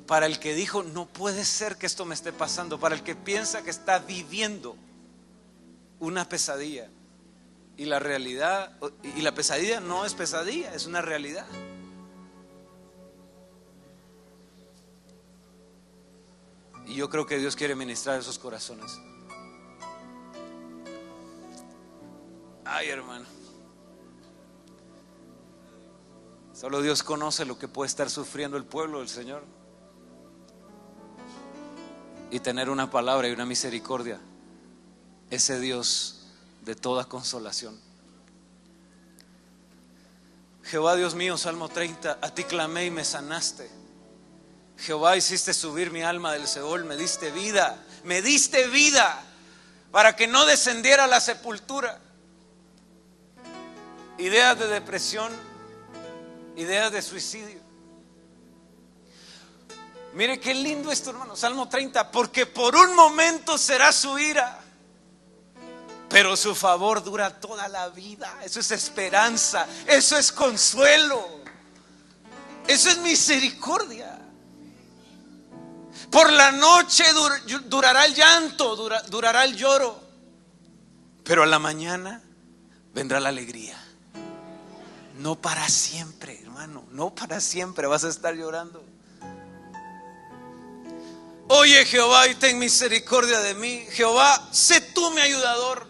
Para el que dijo, no puede ser que esto me esté pasando. Para el que piensa que está viviendo una pesadilla. Y la realidad, y la pesadilla no es pesadilla, es una realidad. Y yo creo que Dios quiere ministrar esos corazones. Ay, hermano, solo Dios conoce lo que puede estar sufriendo el pueblo del Señor. Y tener una palabra y una misericordia, ese Dios de toda consolación. Jehová Dios mío, Salmo 30, a ti clamé y me sanaste. Jehová, hiciste subir mi alma del Seol, me diste vida, para que no descendiera a la sepultura. Ideas de depresión, ideas de suicidio. Mire qué lindo esto, hermano. Salmo 30, porque por un momento será su ira, pero su favor dura toda la vida. Eso es esperanza, eso es consuelo, eso es misericordia. Por la noche durará el llanto, durará el lloro, pero a la mañana vendrá la alegría. No para siempre, hermano, no para siempre vas a estar llorando. Oye Jehová, y ten misericordia de mí. Jehová, sé tú mi ayudador.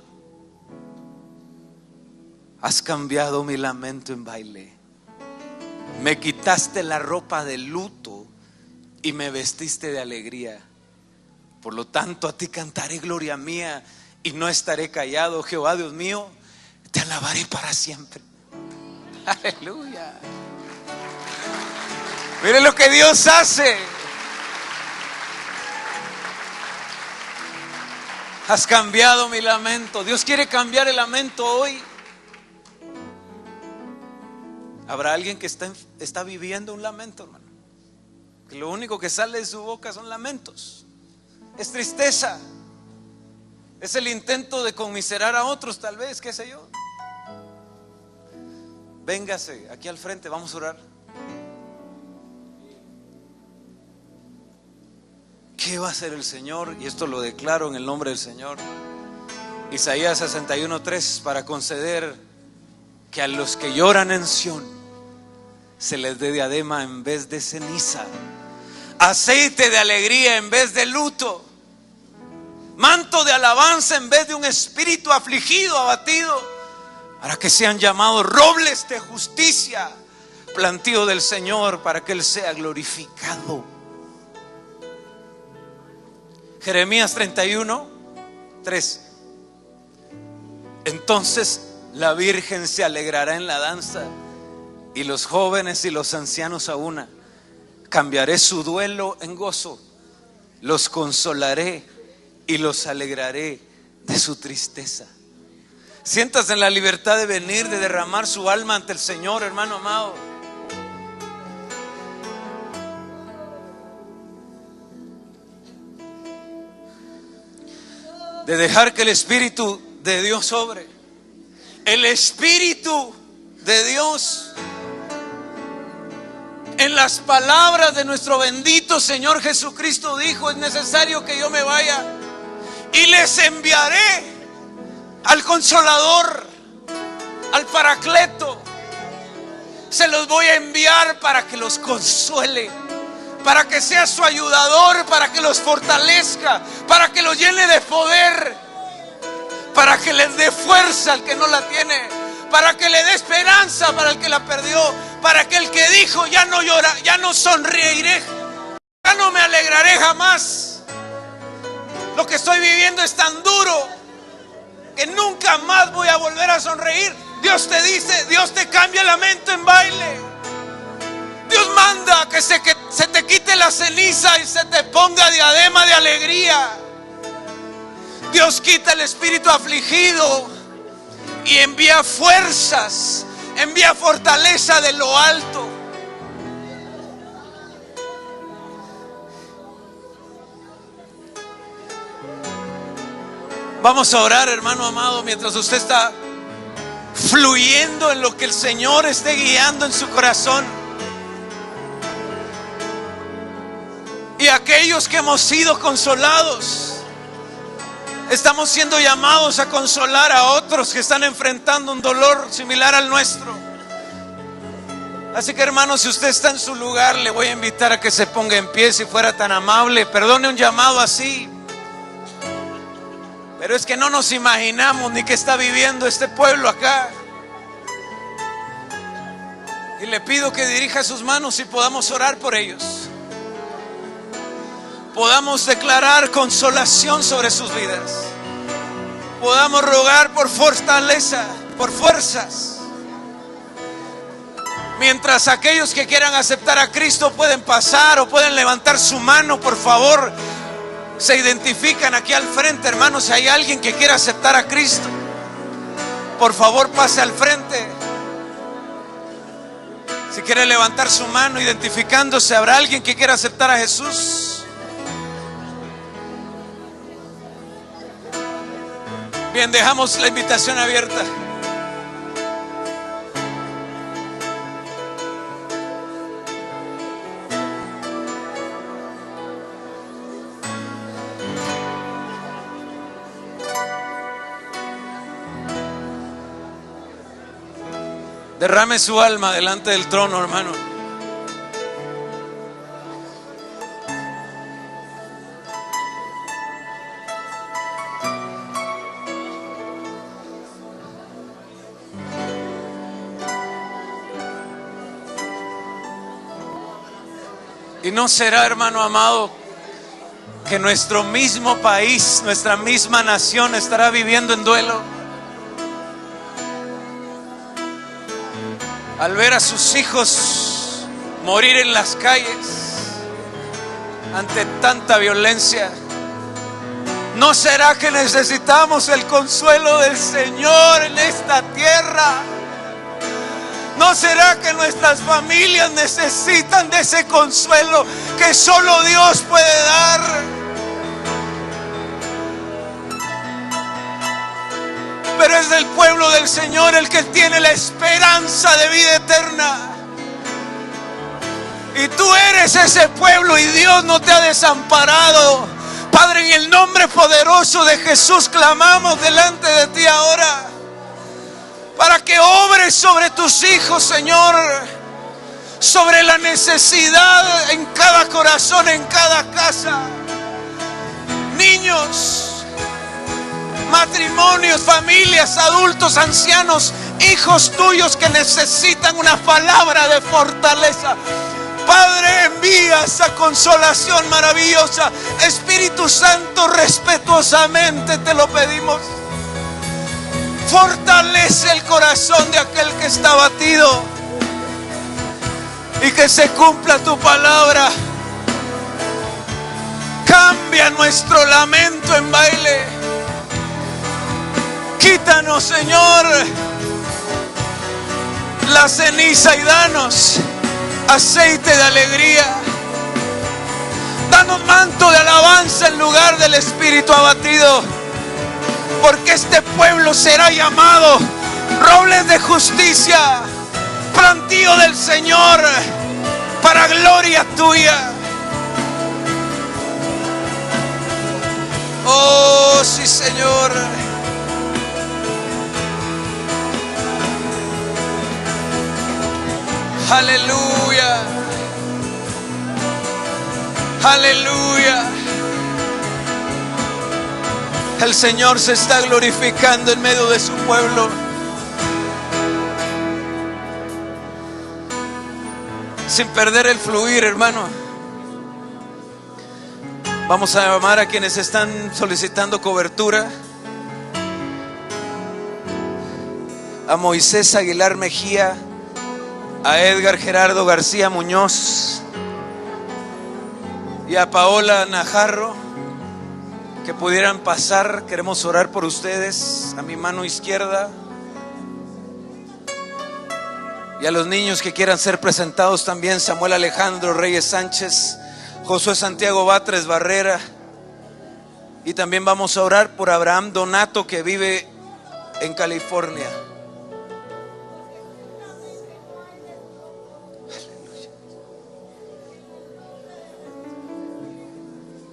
Has cambiado mi lamento en baile. Me quitaste la ropa de luto y me vestiste de alegría. Por lo tanto, a ti cantaré gloria mía y no estaré callado. Jehová Dios mío, te alabaré para siempre. Aleluya. Mire lo que Dios hace. Has cambiado mi lamento. Dios quiere cambiar el lamento hoy. Habrá alguien que está viviendo un lamento, hermano, que lo único que sale de su boca son lamentos. Es tristeza. Es el intento de conmiserar a otros, tal vez, qué sé yo. Véngase aquí al frente, vamos a orar. ¿Qué va a hacer el Señor? Y esto lo declaro en el nombre del Señor. Isaías 61:3, para conceder que a los que lloran en Sión se les dé diadema en vez de ceniza, aceite de alegría en vez de luto, manto de alabanza en vez de un espíritu afligido, abatido, para que sean llamados robles de justicia, plantío del Señor, para que Él sea glorificado. Jeremías 31:3. Entonces la Virgen se alegrará en la danza, y los jóvenes y los ancianos a una. Cambiaré su duelo en gozo, los consolaré y los alegraré de su tristeza. Siéntase en la libertad de venir, de derramar su alma ante el Señor, hermano amado. De dejar que el Espíritu de Dios sobre. El Espíritu de Dios, en las palabras de nuestro bendito Señor Jesucristo, dijo: es necesario que yo me vaya y les enviaré al Consolador, al Paracleto. Se los voy a enviar para que los consuele, para que sea su ayudador, para que los fortalezca, para que los llene de poder, para que les dé fuerza al que no la tiene, para que le dé esperanza para el que la perdió, para que el que dijo ya no llora, ya no sonreiré, ya no me alegraré jamás. Lo que estoy viviendo es tan duro que nunca más voy a volver a sonreír. Dios te dice, Dios te cambia el lamento en baile. Dios manda que se te quite la ceniza y se te ponga diadema de alegría. Dios quita el espíritu afligido y envía fuerzas, envía fortaleza de lo alto. Vamos a orar, hermano amado, mientras usted está fluyendo en lo que el Señor esté guiando en su corazón. Y aquellos que hemos sido consolados, estamos siendo llamados a consolar a otros que están enfrentando un dolor similar al nuestro. Así que, hermano, si usted está en su lugar, le voy a invitar a que se ponga en pie, si fuera tan amable. Perdone un llamado así, pero es que no nos imaginamos ni qué está viviendo este pueblo acá. Y le pido que dirija sus manos y podamos orar por ellos, podamos declarar consolación sobre sus vidas, podamos rogar por fortaleza, por fuerzas. Mientras aquellos que quieran aceptar a Cristo pueden pasar o pueden levantar su mano, por favor, se identifican aquí al frente, hermanos. Si hay alguien que quiera aceptar a Cristo, por favor pase al frente. Si quiere levantar su mano identificándose, ¿habrá alguien que quiera aceptar a Jesús? Bien, dejamos la invitación abierta. Derrame su alma delante del trono, hermano. Y no será, hermano amado, que nuestro mismo país, nuestra misma nación estará viviendo en duelo al ver a sus hijos morir en las calles ante tanta violencia. ¿No será que necesitamos el consuelo del Señor en esta tierra? ¿No será que nuestras familias necesitan de ese consuelo que solo Dios puede dar? Pero es el pueblo del Señor el que tiene la esperanza de vida eterna. Y tú eres ese pueblo y Dios no te ha desamparado. Padre, en el nombre poderoso de Jesús clamamos delante de ti ahora, para que obres sobre tus hijos, Señor, sobre la necesidad en cada corazón, en cada casa. Niños, matrimonios, familias, adultos, ancianos, hijos tuyos que necesitan una palabra de fortaleza. Padre, envía esa consolación maravillosa. Espíritu Santo, respetuosamente te lo pedimos. Fortalece el corazón de aquel que está abatido y que se cumpla tu palabra. Cambia nuestro lamento en baile. Quítanos, Señor, la ceniza y danos aceite de alegría. Danos manto de alabanza en lugar del espíritu abatido, porque este pueblo será llamado robles de justicia, plantío del Señor, para gloria tuya. Oh, sí, Señor. Aleluya. Aleluya. El Señor se está glorificando en medio de su pueblo. Sin perder el fluir, hermano, vamos a llamar a quienes están solicitando cobertura. A Moisés Aguilar Mejía, a Edgar Gerardo García Muñoz y a Paola Najarro, que pudieran pasar. Queremos orar por ustedes. A mi mano izquierda. Y a los niños que quieran ser presentados también: Samuel Alejandro Reyes Sánchez, Josué Santiago Batres Barrera. Y también vamos a orar por Abraham Donato, que vive en California.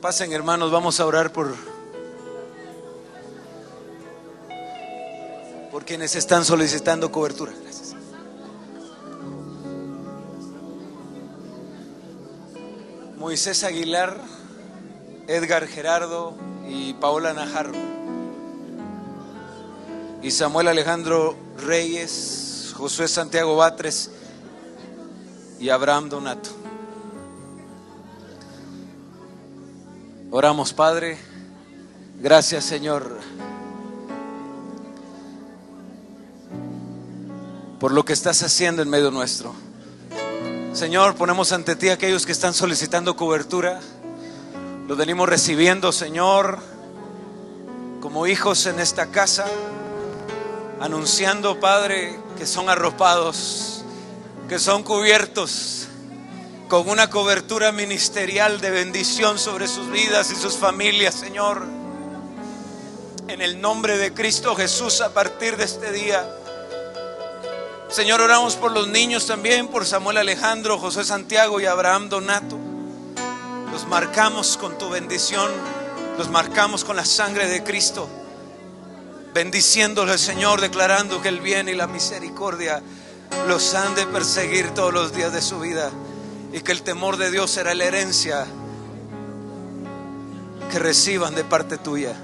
Pasen, hermanos, vamos a orar por quienes están solicitando cobertura. Gracias. Moisés Aguilar, Edgar Gerardo y Paola Najarro, y Samuel Alejandro Reyes, Josué Santiago Batres y Abraham Donato. Oramos, Padre. Gracias, Señor, por lo que estás haciendo en medio nuestro. Señor, ponemos ante ti a aquellos que están solicitando cobertura. Los venimos recibiendo, Señor, como hijos en esta casa, anunciando, Padre, que son arropados, que son cubiertos con una cobertura ministerial de bendición sobre sus vidas y sus familias, Señor. En el nombre de Cristo Jesús, a partir de este día, Señor, oramos por los niños también, por Samuel Alejandro, José Santiago y Abraham Donato. Los marcamos con tu bendición, los marcamos con la sangre de Cristo, bendiciéndole, Señor, declarando que el bien y la misericordia los han de perseguir todos los días de su vida, y que el temor de Dios será la herencia que reciban de parte tuya.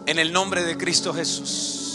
En el nombre de Cristo Jesús.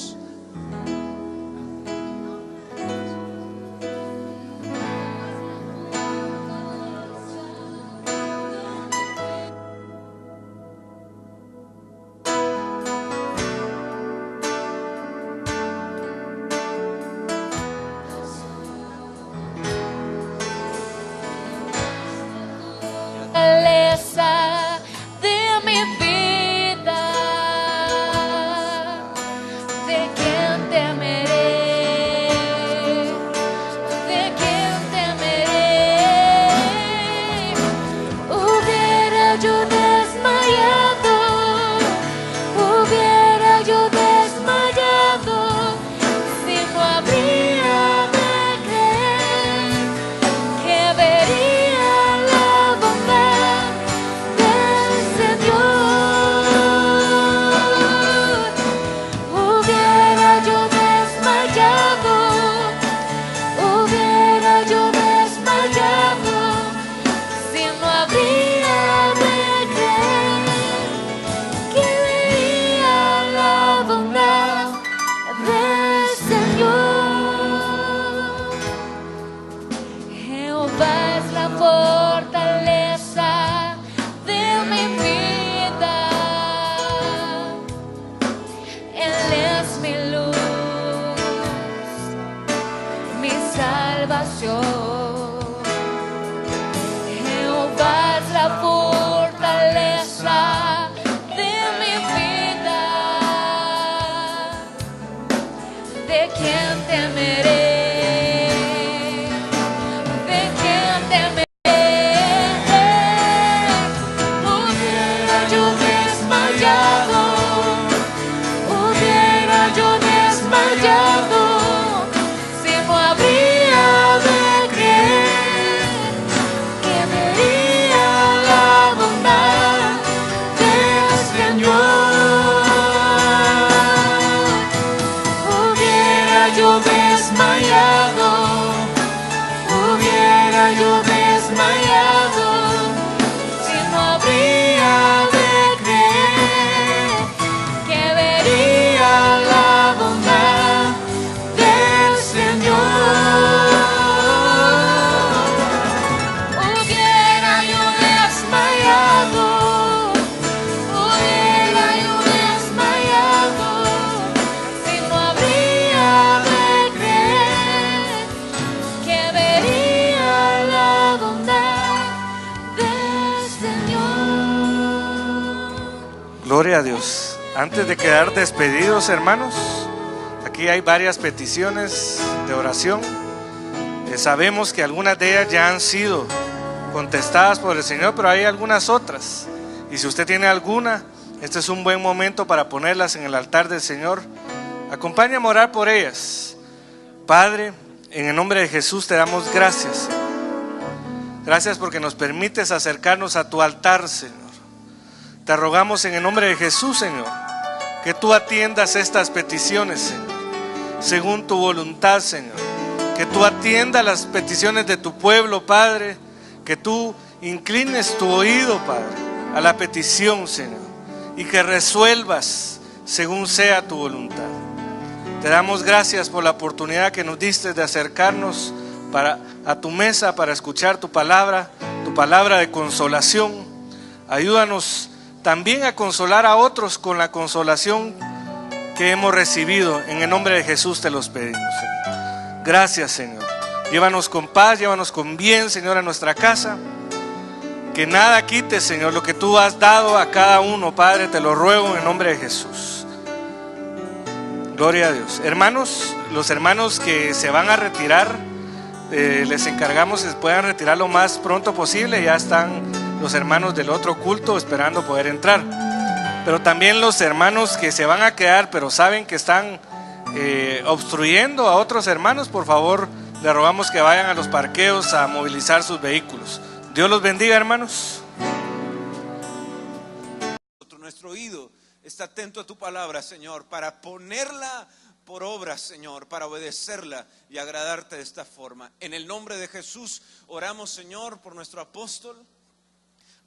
Gloria a Dios. Antes de quedar despedidos, hermanos, aquí hay varias peticiones de oración. Sabemos que algunas de ellas ya han sido contestadas por el Señor, pero hay algunas otras. Y si usted tiene alguna, este es un buen momento para ponerlas en el altar del Señor. Acompáñame a orar por ellas. Padre, en el nombre de Jesús te damos gracias. Gracias porque nos permites acercarnos a tu altar, Señor. Te rogamos en el nombre de Jesús, Señor, que tú atiendas estas peticiones, Señor, según tu voluntad, Señor. Que tú atiendas las peticiones de tu pueblo, Padre. Que tú inclines tu oído, Padre, a la petición, Señor, y que resuelvas según sea tu voluntad. Te damos gracias por la oportunidad que nos diste de acercarnos a tu mesa para escuchar tu palabra de consolación. Ayúdanos también a consolar a otros con la consolación que hemos recibido. En el nombre de Jesús te los pedimos, Señor. Gracias, Señor. Llévanos con paz, llévanos con bien, Señor, a nuestra casa. Que nada quite, Señor, lo que tú has dado a cada uno, Padre, te lo ruego en el nombre de Jesús. Gloria a Dios. Hermanos, los hermanos que se van a retirar, les encargamos que se puedan retirar lo más pronto posible. Ya están los hermanos del otro culto esperando poder entrar. Pero también los hermanos que se van a quedar, pero saben que están obstruyendo a otros hermanos, por favor, le rogamos que vayan a los parqueos a movilizar sus vehículos. Dios los bendiga, hermanos. Nuestro oído está atento a tu palabra, Señor, para ponerla por obra, Señor, para obedecerla y agradarte de esta forma. En el nombre de Jesús oramos, Señor, por nuestro apóstol.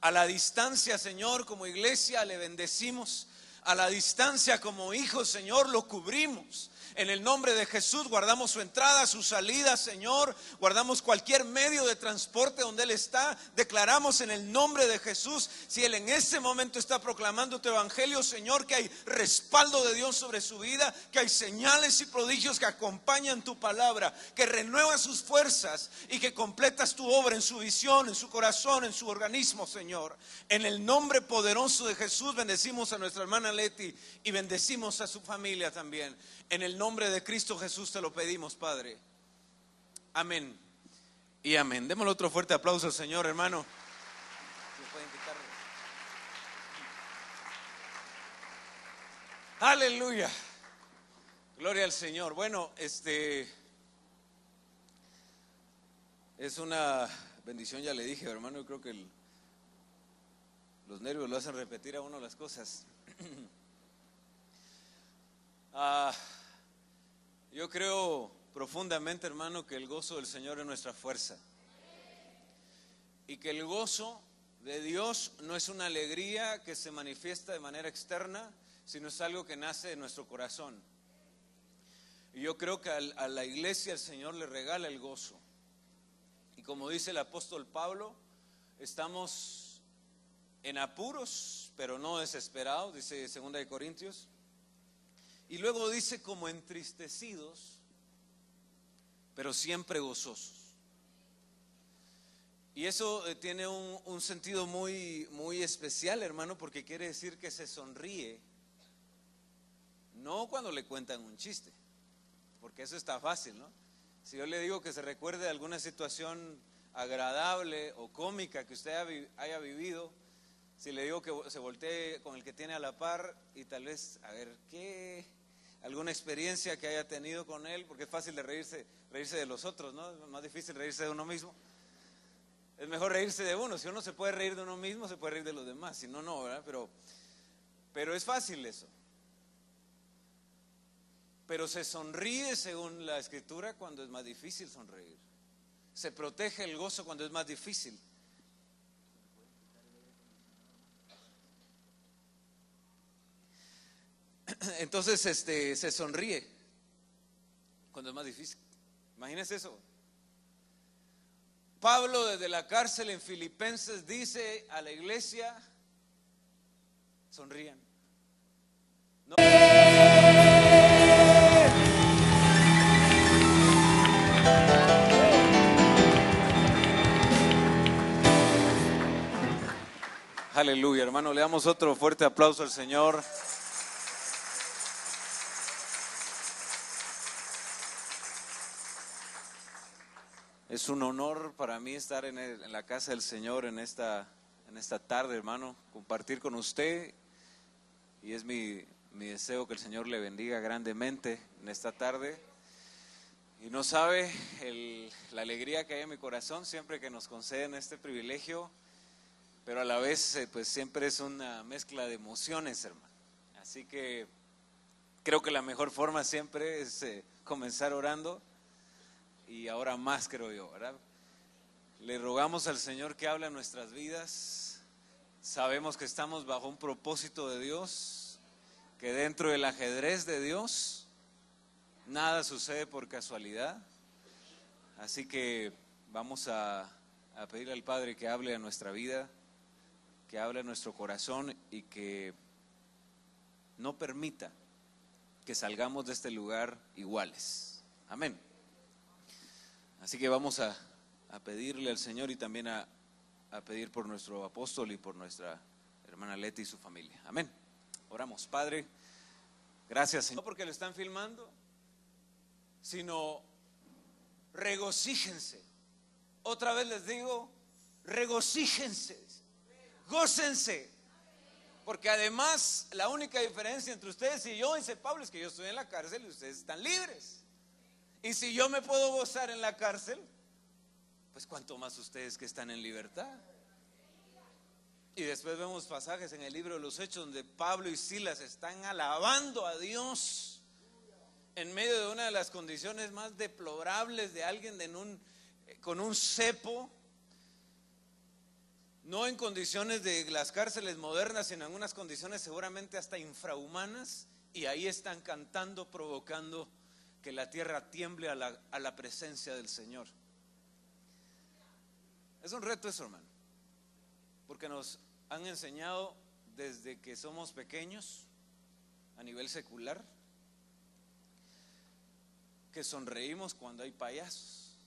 A la distancia, Señor, como iglesia le bendecimos. A la distancia como hijos, Señor, lo cubrimos. En el nombre de Jesús guardamos su entrada, su salida, Señor. Guardamos cualquier medio de transporte donde Él está. Declaramos en el nombre de Jesús, si Él en este momento está proclamando tu evangelio, Señor, que hay respaldo de Dios sobre su vida, que hay señales y prodigios que acompañan tu palabra, que renuevas sus fuerzas y que completas tu obra en su visión, en su corazón, en su organismo, Señor. En el nombre poderoso de Jesús bendecimos a nuestra hermana Leti y bendecimos a su familia también. En el nombre de Cristo Jesús te lo pedimos, Padre. Amén y amén. Démosle otro fuerte aplauso al Señor, hermano. Aleluya. Gloria al Señor. Bueno, es una bendición, ya le dije, hermano. Yo creo que los nervios lo hacen repetir a uno las cosas. Yo creo profundamente, hermano, que el gozo del Señor es nuestra fuerza. Y que el gozo de Dios no es una alegría que se manifiesta de manera externa, sino es algo que nace de nuestro corazón. Y yo creo que a la iglesia el Señor le regala el gozo. Y como dice el apóstol Pablo, estamos en apuros, pero no desesperados, dice 2 Corintios. Y luego dice como entristecidos, pero siempre gozosos. Y eso tiene un sentido muy, muy especial, hermano, porque quiere decir que se sonríe, no cuando le cuentan un chiste, porque eso está fácil, ¿no? Si yo le digo que se recuerde de alguna situación agradable o cómica que usted haya vivido, si le digo que se voltee con el que tiene a la par y tal vez, a ver, alguna experiencia que haya tenido con él, porque es fácil de reírse de los otros, ¿no? Es más difícil reírse de uno mismo. Es mejor reírse de uno. Si uno se puede reír de uno mismo, se puede reír de los demás. Si no, no, ¿verdad? Pero es fácil eso. Pero se sonríe, según la Escritura, cuando es más difícil sonreír. Se protege el gozo cuando es más difícil. Entonces se sonríe cuando es más difícil. Imagínense eso. Pablo desde la cárcel en Filipenses dice a la iglesia: sonrían. No. Aleluya, hermano, le damos otro fuerte aplauso al Señor. Es un honor para mí estar en la casa del Señor en esta tarde, hermano, compartir con usted. Y es mi deseo que el Señor le bendiga grandemente en esta tarde. Y no sabe la alegría que hay en mi corazón siempre que nos conceden este privilegio, pero a la vez pues siempre es una mezcla de emociones, hermano. Así que creo que la mejor forma siempre es comenzar orando. Y ahora más, creo yo, ¿verdad? Le rogamos al Señor que hable en nuestras vidas. Sabemos que estamos bajo un propósito de Dios, que dentro del ajedrez de Dios nada sucede por casualidad. Así que vamos a pedirle al Padre que hable a nuestra vida, que hable a nuestro corazón y que no permita que salgamos de este lugar iguales. Amén. Así que vamos a pedirle al Señor y también a a pedir por nuestro apóstol y por nuestra hermana Leti y su familia. Amén. Oramos. Padre, gracias, Señor, no porque lo están filmando, sino regocíjense. Otra vez les digo, regocíjense, gócense, porque además la única diferencia entre ustedes y yo, dice Pablo, es que yo estoy en la cárcel y ustedes están libres. Y si yo me puedo gozar en la cárcel, pues cuánto más ustedes que están en libertad. Y después vemos pasajes en el libro de los Hechos donde Pablo y Silas están alabando a Dios en medio de una de las condiciones más deplorables de alguien con un cepo, no en condiciones de las cárceles modernas, sino en unas condiciones seguramente hasta infrahumanas, y ahí están cantando, provocando que la tierra tiemble a la presencia del Señor. Es un reto eso, hermano, porque nos han enseñado desde que somos pequeños a nivel secular que sonreímos cuando hay payasos.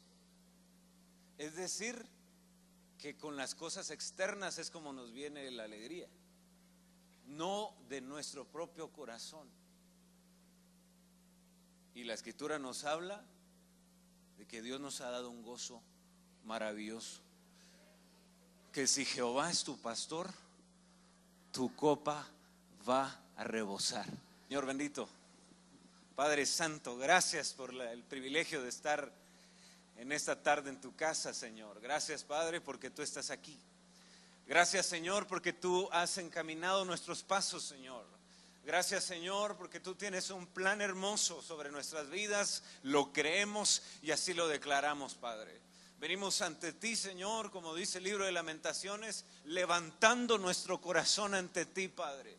Es decir, que con las cosas externas es como nos viene la alegría, no de nuestro propio corazón. Y la Escritura nos habla de que Dios nos ha dado un gozo maravilloso, que si Jehová es tu pastor, tu copa va a rebosar. Señor bendito, Padre Santo, gracias por el privilegio de estar en esta tarde en tu casa, Señor. Gracias, Padre, porque tú estás aquí. Gracias, Señor, porque tú has encaminado nuestros pasos, Señor. Gracias, Señor, porque tú tienes un plan hermoso sobre nuestras vidas. Lo creemos y así lo declaramos, Padre. Venimos ante ti, Señor, como dice el libro de Lamentaciones, levantando nuestro corazón ante ti, Padre,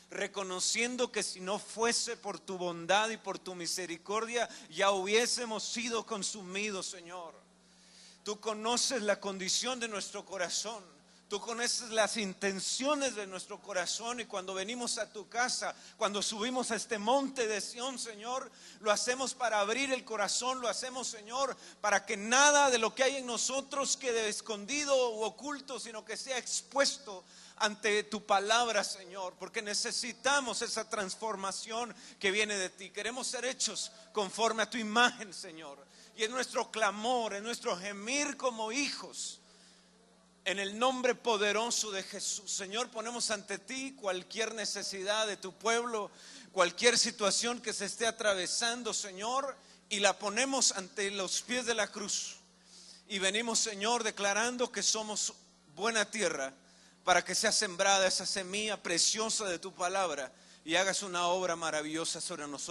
reconociendo que si no fuese por tu bondad y por tu misericordia, ya hubiésemos sido consumidos, Señor. Tú conoces la condición de nuestro corazón. Tú conoces las intenciones de nuestro corazón, y cuando venimos a tu casa, cuando subimos a este monte de Sión, Señor, lo hacemos para abrir el corazón, lo hacemos, Señor, para que nada de lo que hay en nosotros quede escondido u oculto, sino que sea expuesto ante tu palabra, Señor, porque necesitamos esa transformación que viene de ti. Queremos ser hechos conforme a tu imagen, Señor, y es nuestro clamor, es nuestro gemir como hijos. En el nombre poderoso de Jesús, Señor, ponemos ante ti cualquier necesidad de tu pueblo, cualquier situación que se esté atravesando, Señor, y la ponemos ante los pies de la cruz. Y venimos, Señor, declarando que somos buena tierra para que sea sembrada esa semilla preciosa de tu palabra y hagas una obra maravillosa sobre nosotros.